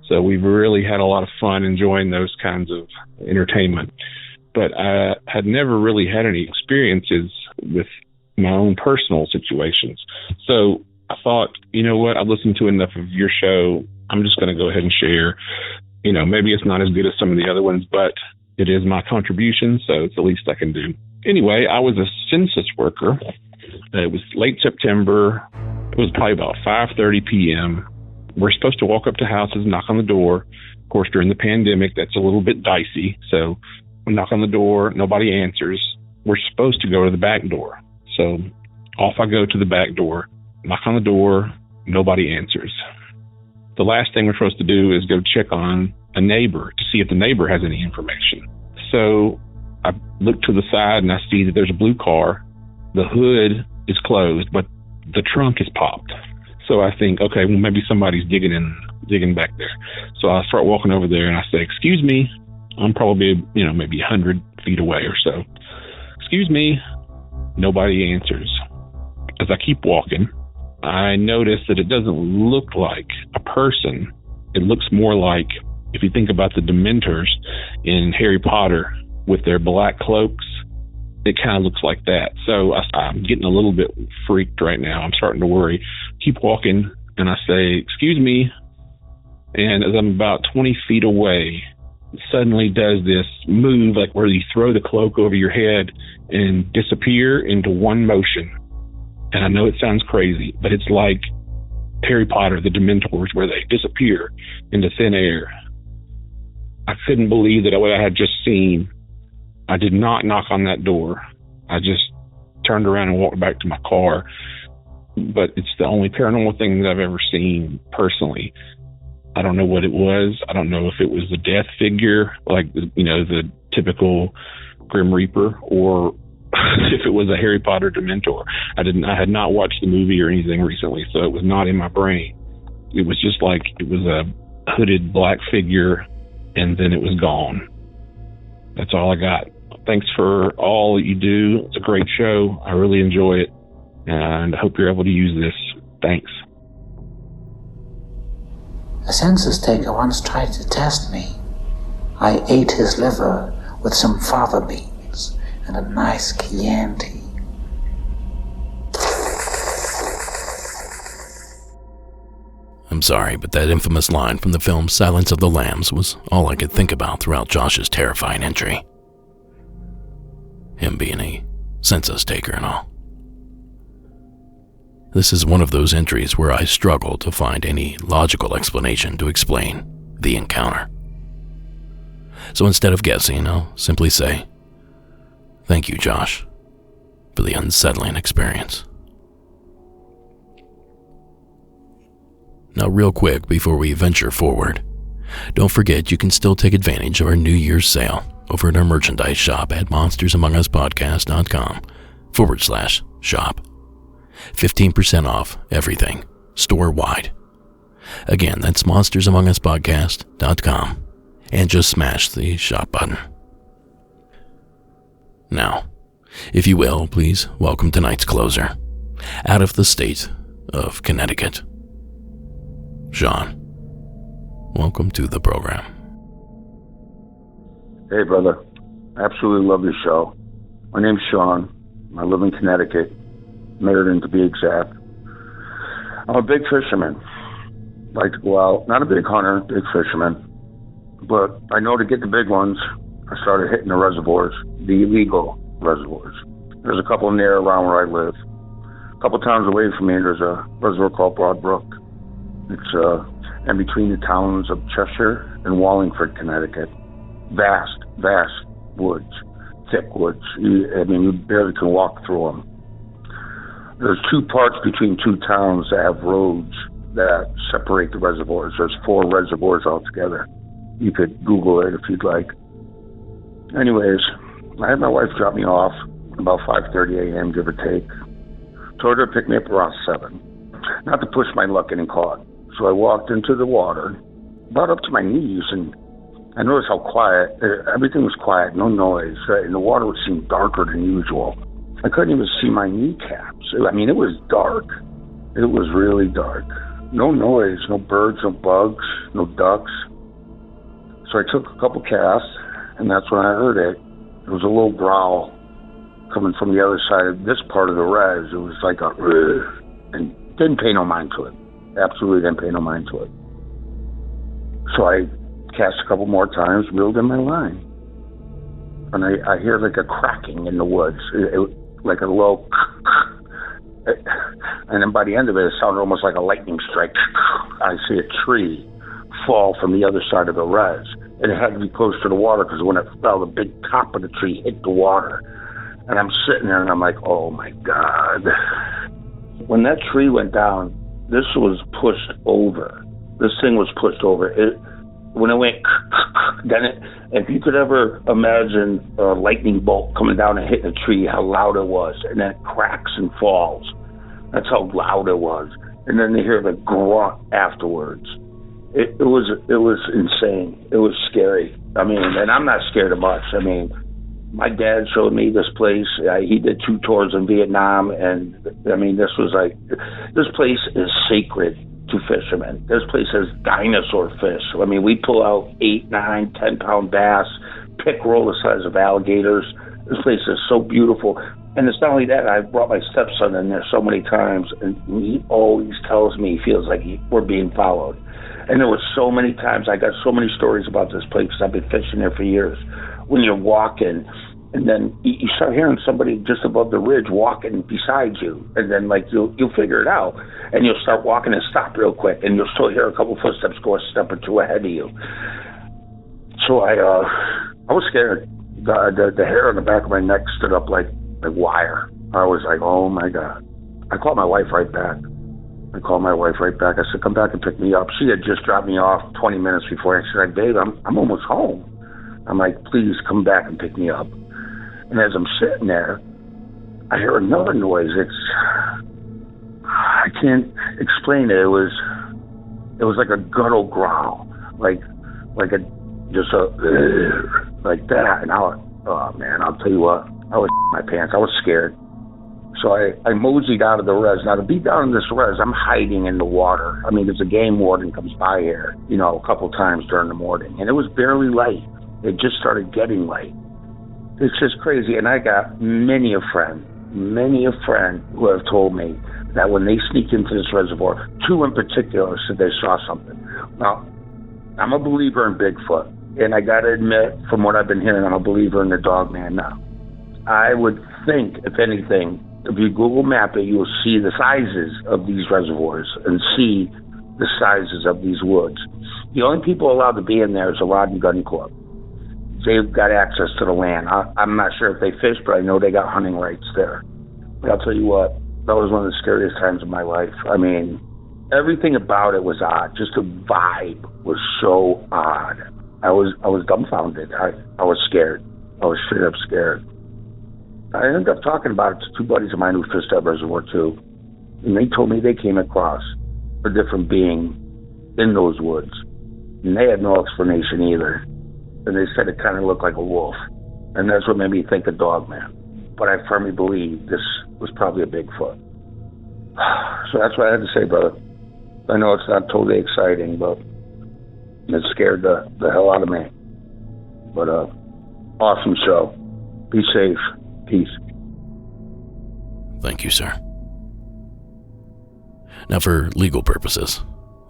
So we've really had a lot of fun enjoying those kinds of entertainment. But I had never really had any experiences with my own personal situations. So I thought, you know what, I've listened to enough of your show. I'm just going to go ahead and share. You know, maybe it's not as good as some of the other ones, but it is my contribution, so it's the least I can do. Anyway, I was a census worker. It was late September. It was probably about 5:30 p.m. We're supposed to walk up to houses, knock on the door. Of course, during the pandemic, that's a little bit dicey. So we knock on the door, nobody answers. We're supposed to go to the back door. So off I go to the back door, knock on the door, nobody answers. The last thing we're supposed to do is go check on a neighbor to see if the neighbor has any information. So I look to the side and I see that there's a blue car. The hood is closed, but the trunk is popped. So I think, okay, well, maybe somebody's digging back there. So I start walking over there and I say, excuse me. I'm probably, maybe 100 feet away or so. Excuse me. Nobody answers. As I keep walking, I notice that it doesn't look like a person. It looks more like, if you think about the Dementors in Harry Potter with their black cloaks, it kind of looks like that. So I'm getting a little bit freaked right now. I'm starting to worry. Keep walking, and I say, excuse me. And as I'm about 20 feet away, it suddenly does this move, like where you throw the cloak over your head and disappear into one motion. And I know it sounds crazy, but it's like Harry Potter, the Dementors, where they disappear into thin air. I couldn't believe that what I had just seen. I did not knock on that door. I just turned around and walked back to my car. But it's the only paranormal thing that I've ever seen personally. I don't know what it was. I don't know if it was the death figure, like, the typical Grim Reaper, or if it was a Harry Potter Dementor. I had not watched the movie or anything recently, so it was not in my brain. It was just like it was a hooded black figure, and then it was gone. That's all I got. Thanks for all that you do. It's a great show. I really enjoy it, and I hope you're able to use this. Thanks. A census taker once tried to test me. I ate his liver with some fava beans and a nice Chianti. I'm sorry, but that infamous line from the film Silence of the Lambs was all I could think about throughout Josh's terrifying entry. Him being a census taker and all. This is one of those entries where I struggle to find any logical explanation to explain the encounter. So instead of guessing, I'll simply say, thank you, Josh, for the unsettling experience. Now, real quick before we venture forward, don't forget you can still take advantage of our New Year's sale over at our merchandise shop at monstersamonguspodcast.com/shop. 15% off everything, store-wide. Again, that's monstersamonguspodcast.com, and just smash the shop button. Now, if you will, please welcome tonight's closer, out of the state of Connecticut, Sean. Welcome to the program. Hey, brother. Absolutely love your show. My name's Sean. I live in Connecticut, Meriden to be exact. I'm a big fisherman. Like to go out, not a big hunter, big fisherman. But I know to get the big ones, I started hitting the reservoirs, the illegal reservoirs. There's a couple in there around where I live. A couple towns away from me, there's a reservoir called Broad Brook. It's in between the towns of Cheshire and Wallingford, Connecticut. Vast woods, thick woods. You barely can walk through them. There's two parts between two towns that have roads that separate the reservoirs. There's 4 reservoirs altogether. You could Google it if you'd like. Anyways, I had my wife drop me off about 5:30 a.m., give or take. Told her to pick me up around 7. Not to push my luck getting caught. So I walked into the water, about up to my knees, and I noticed how quiet, everything was quiet, no noise, and the water would seem darker than usual. I couldn't even see my kneecaps. I mean, it was dark. It was really dark. no noise, no birds, no bugs, no ducks. So I took a couple casts, and that's when I heard it. It was a little growl coming from the other side of this part of the res. It was like a, and didn't pay no mind to it. Absolutely didn't pay no mind to it. So I cast a couple more times, reeled in my line. And I hear like a cracking in the woods, like a low, and then by the end of it sounded almost like a lightning strike. I see a tree fall from the other side of the res. And it had to be close to the water because when it fell, the big top of the tree hit the water. And I'm sitting there and I'm like, oh my God. When that tree went down, this was pushed over. This thing was pushed over. When it went, then if you could ever imagine a lightning bolt coming down and hitting a tree, how loud it was, and then it cracks and falls. That's how loud it was. And then they hear the grunt afterwards. It was insane. It was scary. I mean, and I'm not scared of much. I mean, my dad showed me this place. He did 2 tours in Vietnam, and I mean, this place is sacred to fishermen. This place has dinosaur fish. I mean, we pull out 8, 9, 10-pound bass, pickerel the size of alligators. This place is so beautiful. And it's not only that, I've brought my stepson in there so many times, and he always tells me he feels like we're being followed. And there were so many times, I got so many stories about this place because I've been fishing there for years. When you're walking, and then you start hearing somebody just above the ridge walking beside you, and then like you'll figure it out, and you'll start walking and stop real quick, and you'll still hear a couple footsteps go a step or two ahead of you. So I was scared. The hair on the back of my neck stood up like wire. I was like, oh my God. I called my wife right back. I said, come back and pick me up. She had just dropped me off 20 minutes before. I said, babe, I'm almost home. I'm like, please come back and pick me up. And as I'm sitting there, I hear another noise. I can't explain it. It was like a guttural growl, like that. And oh man, I'll tell you what, I was my pants. I was scared. So I moseyed out of the res. Now, to be down in this res, I'm hiding in the water. I mean, there's a game warden comes by here, a couple times during the morning. And it was barely light. It just started getting light. It's just crazy. And I got many a friend who have told me that when they sneak into this reservoir, 2 in particular said they saw something. Now, I'm a believer in Bigfoot. And I got to admit, from what I've been hearing, I'm a believer in the Dogman now. I would think, if anything, if you Google map it, you will see the sizes of these reservoirs and see the sizes of these woods. The only people allowed to be in there is the Rod and Gun Club. They've got access to the land. I'm not sure if they fish, but I know they got hunting rights there. But I'll tell you what, that was one of the scariest times of my life. I mean, everything about it was odd. Just the vibe was so odd. I was dumbfounded. I was scared. I was straight up scared. I ended up talking about it to 2 buddies of mine who fished that reservoir too. And they told me they came across a different being in those woods. And they had no explanation either. And they said it kind of looked like a wolf. And that's what made me think of Dogman. But I firmly believe this was probably a Bigfoot. So that's what I had to say, brother. I know it's not totally exciting, but it scared the hell out of me. But awesome show. Be safe. Peace. Thank you, sir. Now, for legal purposes,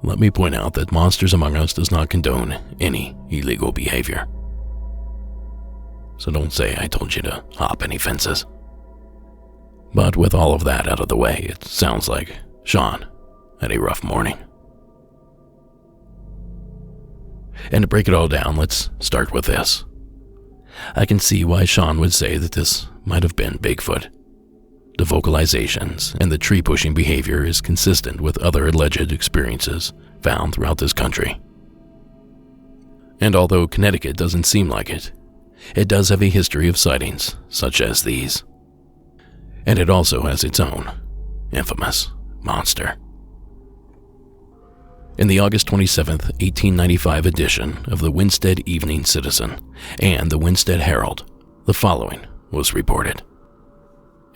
let me point out that Monsters Among Us does not condone any illegal behavior. So don't say I told you to hop any fences. But with all of that out of the way, it sounds like Sean had a rough morning. And to break it all down, let's start with this. I can see why Sean would say that this might have been Bigfoot. The vocalizations and the tree-pushing behavior is consistent with other alleged experiences found throughout this country. And although Connecticut doesn't seem like it, it does have a history of sightings such as these. And it also has its own infamous monster. In the August 27, 1895 edition of the Winstead Evening Citizen and the Winstead Herald, the following was reported.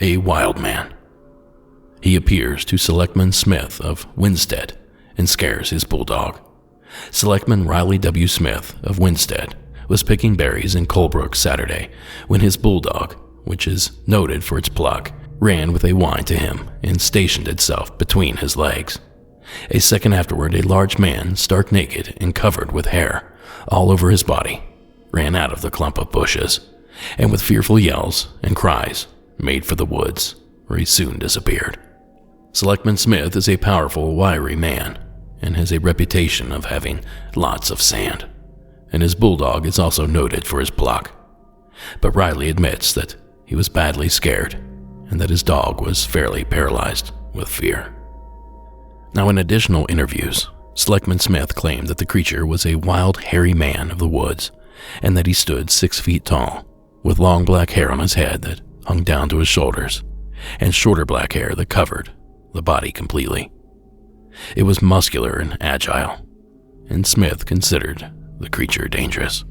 A wild man. He appears to Selectman Smith of Winstead and scares his bulldog. Selectman Riley W. Smith of Winstead was picking berries in Colebrook Saturday when his bulldog, which is noted for its pluck, ran with a whine to him and stationed itself between his legs. A second afterward, a large man, stark naked and covered with hair all over his body, ran out of the clump of bushes, and with fearful yells and cries made for the woods, where he soon disappeared. Selectman Smith is a powerful, wiry man and has a reputation of having lots of sand, and his bulldog is also noted for his pluck. But Riley admits that he was badly scared and that his dog was fairly paralyzed with fear. Now, in additional interviews, Selectman Smith claimed that the creature was a wild, hairy man of the woods and that he stood 6 feet tall, with long black hair on his head that hung down to his shoulders and shorter black hair that covered the body completely. It was muscular and agile, and Smith considered the creature dangerous.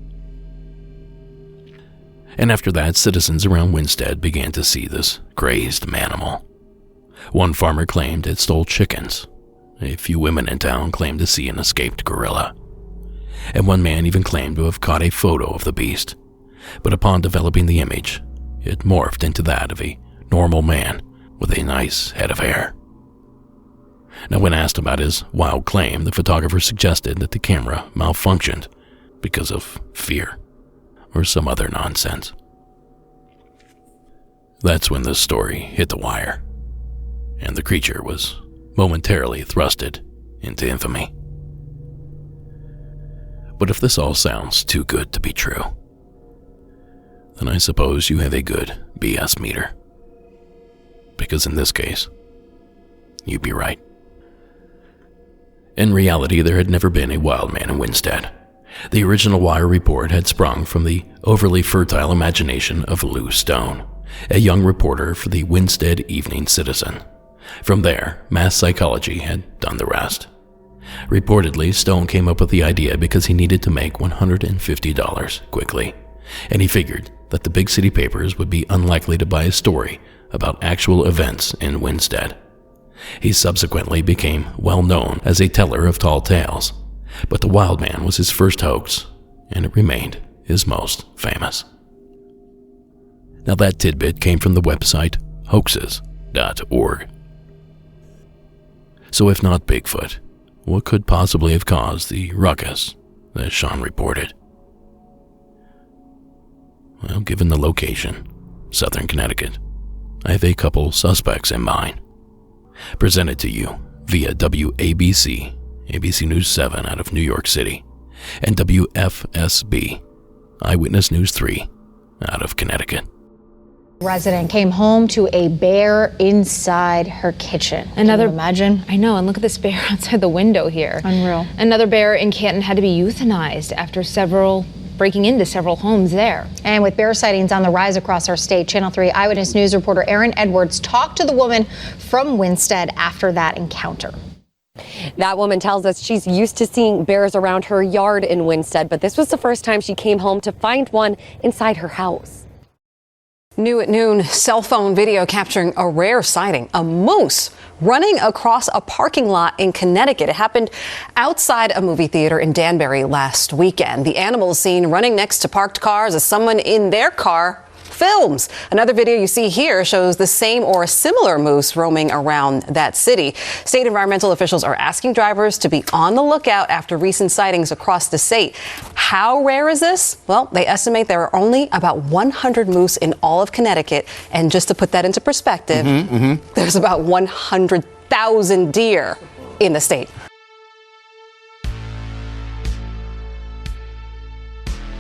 And after that, citizens around Winstead began to see this crazed manimal. One farmer claimed it stole chickens. A few women in town claimed to see an escaped gorilla. And one man even claimed to have caught a photo of the beast. But upon developing the image, it morphed into that of a normal man with a nice head of hair. Now, when asked about his wild claim, the photographer suggested that the camera malfunctioned because of fear or some other nonsense. That's when this story hit the wire, and the creature was momentarily thrusted into infamy. But if this all sounds too good to be true, then I suppose you have a good BS meter. Because in this case, you'd be right. In reality, there had never been a wild man in Winstead. The original Wire report had sprung from the overly fertile imagination of Lou Stone, a young reporter for the Winstead Evening Citizen. From there, mass psychology had done the rest. Reportedly, Stone came up with the idea because he needed to make $150 quickly, and he figured that the big city papers would be unlikely to buy a story about actual events in Winstead. He subsequently became well known as a teller of tall tales, but the wild man was his first hoax, and it remained his most famous. Now, that tidbit came from the website hoaxes.org. So if not Bigfoot, what could possibly have caused the ruckus that Sean reported? Well, given the location, Southern Connecticut, I have a couple suspects in mind. Presented to you via WABC, ABC News 7 out of New York City, and WFSB, Eyewitness News 3 out of Connecticut. Resident came home to a bear inside her kitchen. Can you imagine? I know, and look at this bear outside the window here. Unreal. Another bear in Canton had to be euthanized after breaking into several homes there. And with bear sightings on the rise across our state, Channel 3 Eyewitness News reporter Erin Edwards talked to the woman from Winstead after that encounter. That woman tells us she's used to seeing bears around her yard in Winstead, but this was the first time she came home to find one inside her house. New at noon, cell phone video capturing a rare sighting, a moose running across a parking lot in Connecticut. It happened outside a movie theater in Danbury last weekend. The animal is seen running next to parked cars as someone in their car films. Another video you see here shows the same or a similar moose roaming around that city. State environmental officials are asking drivers to be on the lookout after recent sightings across the state. How rare is this? Well, they estimate there are only about 100 moose in all of Connecticut. And just to put that into perspective, there's about 100,000 deer in the state.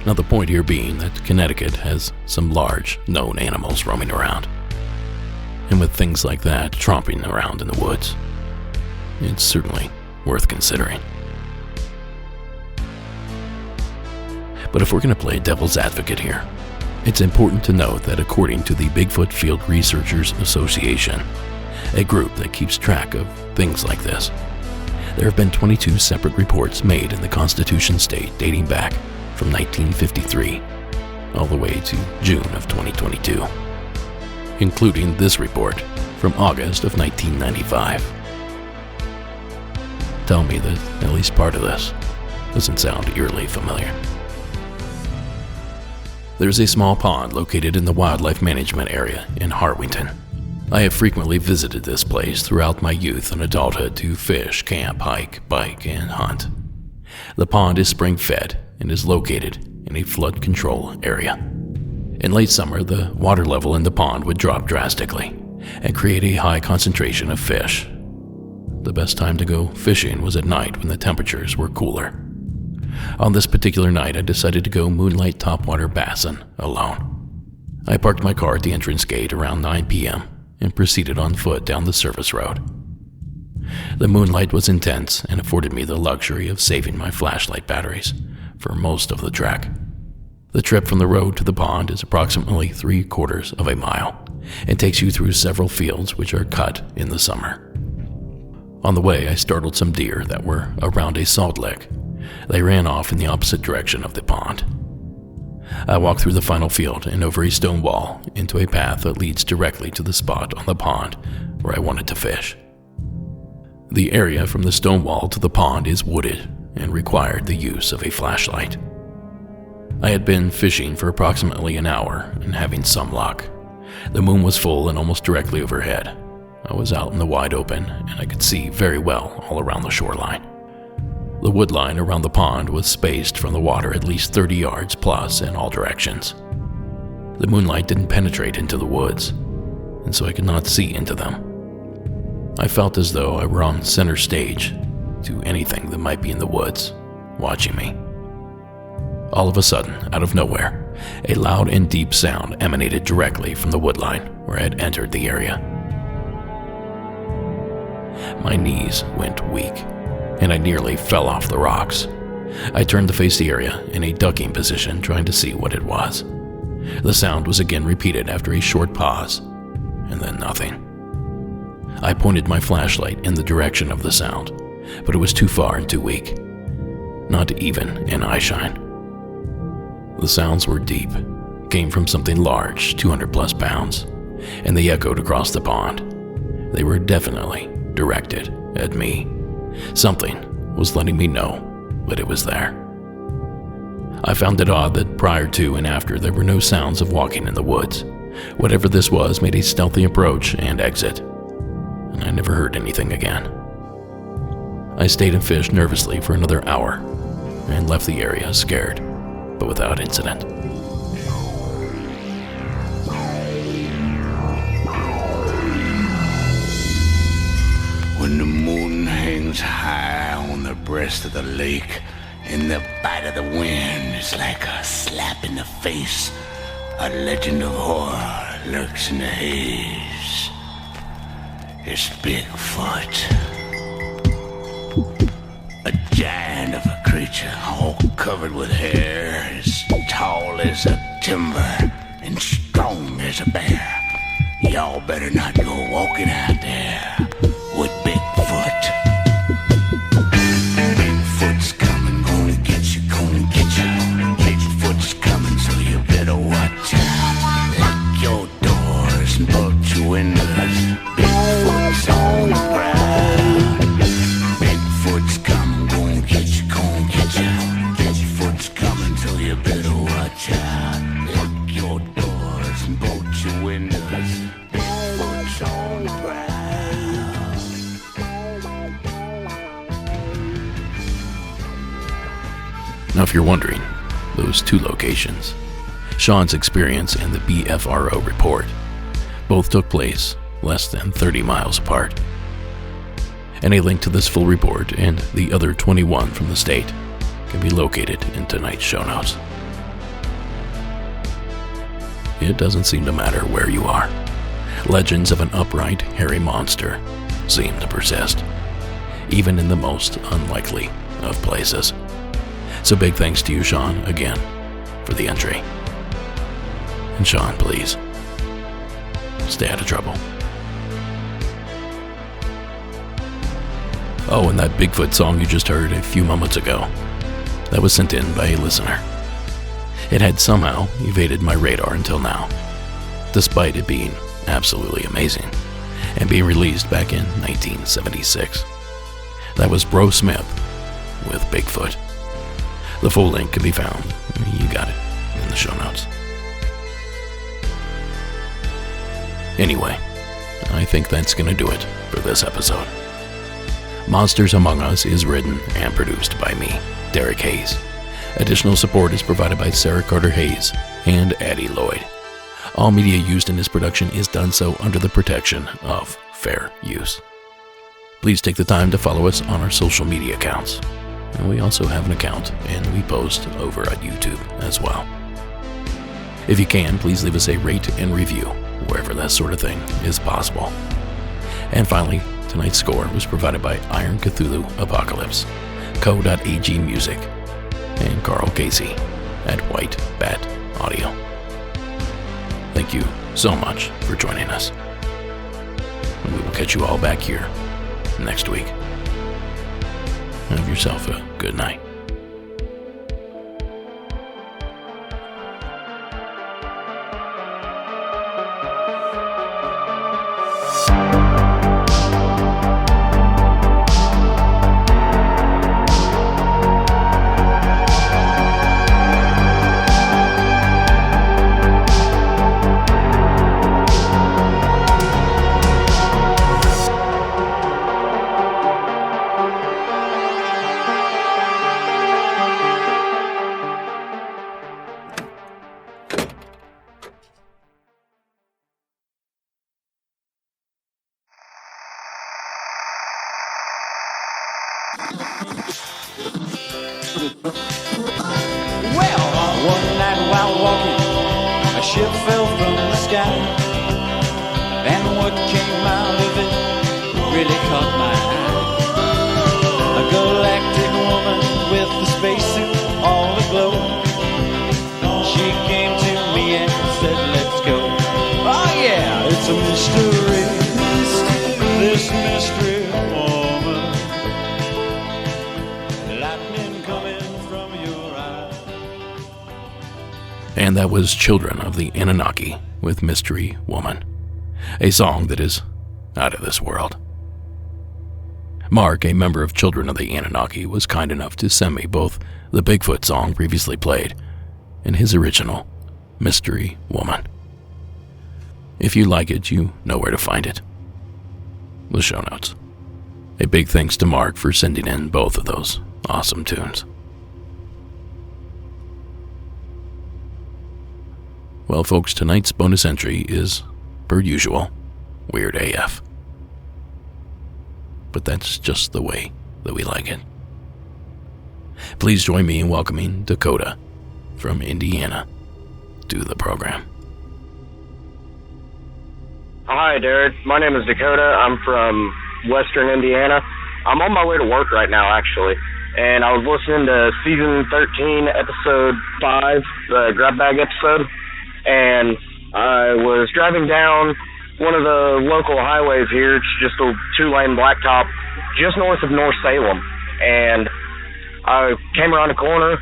Now, the point here being that Connecticut has some large known animals roaming around. And with things like that tromping around in the woods, it's certainly worth considering. But if we're going to play devil's advocate here, it's important to note that according to the Bigfoot Field Researchers Association, a group that keeps track of things like this, there have been 22 separate reports made in the Constitution state dating back from 1953 all the way to June of 2022, including this report from August of 1995. tell me that at least part of this doesn't sound eerily familiar. There's a small pond located in the wildlife management area in Harwington. I have frequently visited this place throughout my youth and adulthood to fish, camp, hike, bike, and hunt. The pond is spring-fed and is located in a flood control area. In late summer, the water level in the pond would drop drastically and create a high concentration of fish. The best time to go fishing was at night when the temperatures were cooler. On this particular night, I decided to go moonlight topwater bassin alone. I parked my car at the entrance gate around 9 p.m. and proceeded on foot down the service road. The moonlight was intense and afforded me the luxury of saving my flashlight batteries for most of the trek. The trip from the road to the pond is approximately 3/4 of a mile and takes you through several fields which are cut in the summer. On the way, I startled some deer that were around a salt lick. They ran off in the opposite direction of the pond. I walked through the final field and over a stone wall into a path that leads directly to the spot on the pond where I wanted to fish. The area from the stone wall to the pond is wooded and required the use of a flashlight. I had been fishing for approximately an hour and having some luck. The moon was full and almost directly overhead. I was out in the wide open and I could see very well all around the shoreline. The wood line around the pond was spaced from the water at least 30 yards plus in all directions. The moonlight didn't penetrate into the woods, and so I could not see into them. I felt as though I were on center stage to anything that might be in the woods, watching me. All of a sudden, out of nowhere, a loud and deep sound emanated directly from the wood line where I had entered the area. My knees went weak, and I nearly fell off the rocks. I turned to face the area in a ducking position, trying to see what it was. The sound was again repeated after a short pause, and then nothing. I pointed my flashlight in the direction of the sound, but it was too far and too weak. Not even an eyeshine. The sounds were deep, came from something large, 200 plus pounds, and they echoed across the pond. They were definitely directed at me. Something was letting me know that it was there. I found it odd that prior to and after there were no sounds of walking in the woods. Whatever this was made a stealthy approach and exit, and I never heard anything again. I stayed and fished nervously for another hour and left the area scared, but without incident. When the moon hangs high on the breast of the lake, and the bite of the wind is like a slap in the face, a legend of horror lurks in the haze. It's Bigfoot. A giant of a creature, all covered with hair, as tall as a timber and strong as a bear. Y'all better not go walking out there with Bigfoot. Bigfoot's coming, gonna get you, gonna get you. Bigfoot's coming, so you better watch out. Lock your doors and bolt your windows. Bigfoot's on the prowl. Bigfoot's coming, gonna get you, gonna get you. Bigfoot's coming, so you better watch out. Lock your doors and bolt your windows. Bigfoot's on the prowl. Now, if you're wondering, those two locations, Sean's experience and the BFRO report, both took place less than 30 miles apart. And a link to this full report and the other 21 from the state can be located in tonight's show notes. It doesn't seem to matter where you are. Legends of an upright, hairy monster seem to persist, even in the most unlikely of places. So big thanks to you, Sean, again, for the entry. And Sean, please, stay out of trouble. Oh, and that Bigfoot song you just heard a few moments ago, that was sent in by a listener. It had somehow evaded my radar until now, despite it being absolutely amazing and being released back in 1976. That was Bro Smith with Bigfoot. The full link can be found, you got it, in the show notes. Anyway, I think that's going to do it for this episode. Monsters Among Us is written and produced by me, Derek Hayes. Additional support is provided by Sarah Carter Hayes and Addie Lloyd. All media used in this production is done so under the protection of fair use. Please take the time to follow us on our social media accounts. And we also have an account, and we post over at YouTube as well. If you can, please leave us a rate and review wherever that sort of thing is possible. And finally, tonight's score was provided by Iron Cthulhu Apocalypse, Co.ag Music, and Carl Casey at White Bat Audio. Thank you so much for joining us. And we will catch you all back here next week. Have yourself a good night. Well, one night while walking, a ship fell from the sky, and what came out of it really caught my eye. A galactic woman with a spacesuit all aglow. She came to me and said, "Let's go." Oh yeah, it's a mystery, this mystery woman. Lightning coming from your eyes. And that was Children of the Anunnaki with Mystery Woman, a song that is out of this world. Mark, a member of Children of the Anunnaki, was kind enough to send me both the Bigfoot song previously played and his original, Mystery Woman. If you like it, you know where to find it. The show notes. A big thanks to Mark for sending in both of those awesome tunes. Well, folks, tonight's bonus entry is, per usual, weird AF. But that's just the way that we like it. Please join me in welcoming Dakota from Indiana to the program. Hi, Derek. My name is Dakota. I'm from Western Indiana. I'm on my way to work right now, actually. And I was listening to Season 13, Episode 5, the Grab Bag episode. And I was driving down one of the local highways here. It's just a 2-lane blacktop just north of North Salem. And I came around a corner,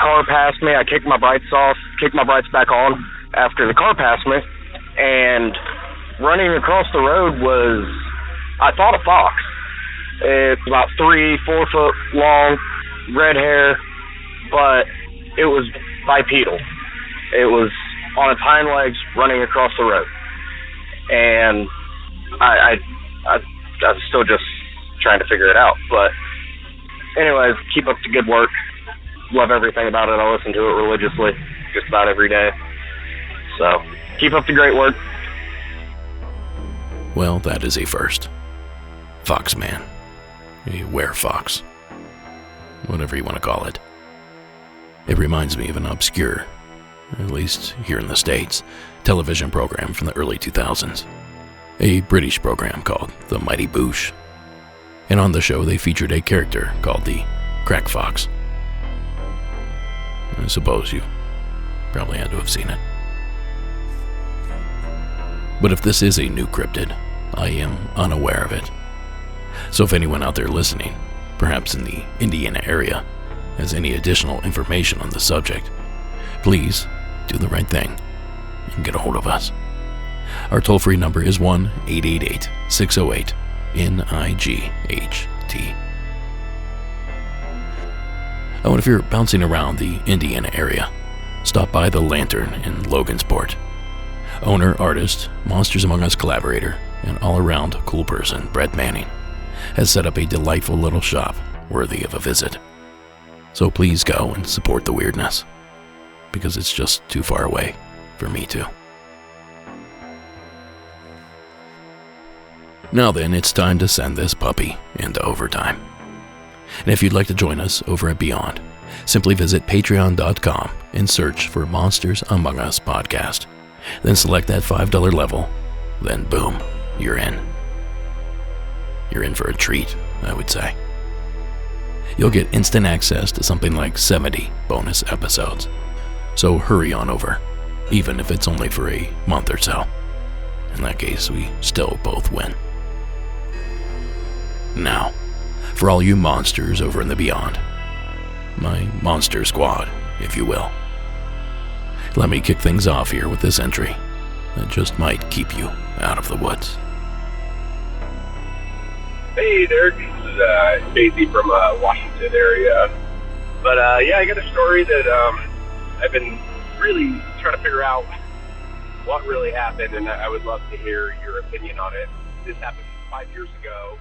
car passed me. I kicked my brights off, kicked my brights back on after the car passed me. And running across the road was, I thought, a fox. It's about 3-4 foot long, red hair, but it was bipedal. It was on its hind legs running across the road. And I'm still just trying to figure it out. But anyways, keep up the good work. Love everything about it. I listen to it religiously just about every day. So keep up the great work. Well, that is a first. Foxman. A werefox. Whatever you want to call it. It reminds me of an obscure, at least here in the States, television program from the early 2000s. A British program called The Mighty Boosh. And on the show they featured a character called the Crack Fox. I suppose you probably had to have seen it. But if this is a new cryptid, I am unaware of it. So if anyone out there listening, perhaps in the Indiana area, has any additional information on the subject, please do the right thing and get a hold of us. Our toll-free number is 1-888-608-NIGHT. Oh, and if you're bouncing around the Indiana area, stop by the Lantern in Logansport. Owner, artist, Monsters Among Us collaborator, and all-around cool person, Brett Manning, has set up a delightful little shop worthy of a visit. So please go and support the weirdness, because it's just too far away for me to. Now then, it's time to send this puppy into overtime. And if you'd like to join us over at Beyond, simply visit patreon.com and search for Monsters Among Us Podcast. Then select that $5 level, then boom, you're in. You're in for a treat, I would say. You'll get instant access to something like 70 bonus episodes. So hurry on over, even if it's only for a month or so. In that case, we still both win. Now, for all you monsters over in the Beyond, my monster squad, if you will, let me kick things off here with this entry that just might keep you out of the woods. Hey, Derek. This is Stacy from Washington area. But yeah, I got a story that I've been really trying to figure out what really happened, and I would love to hear your opinion on it. This happened 5 years ago.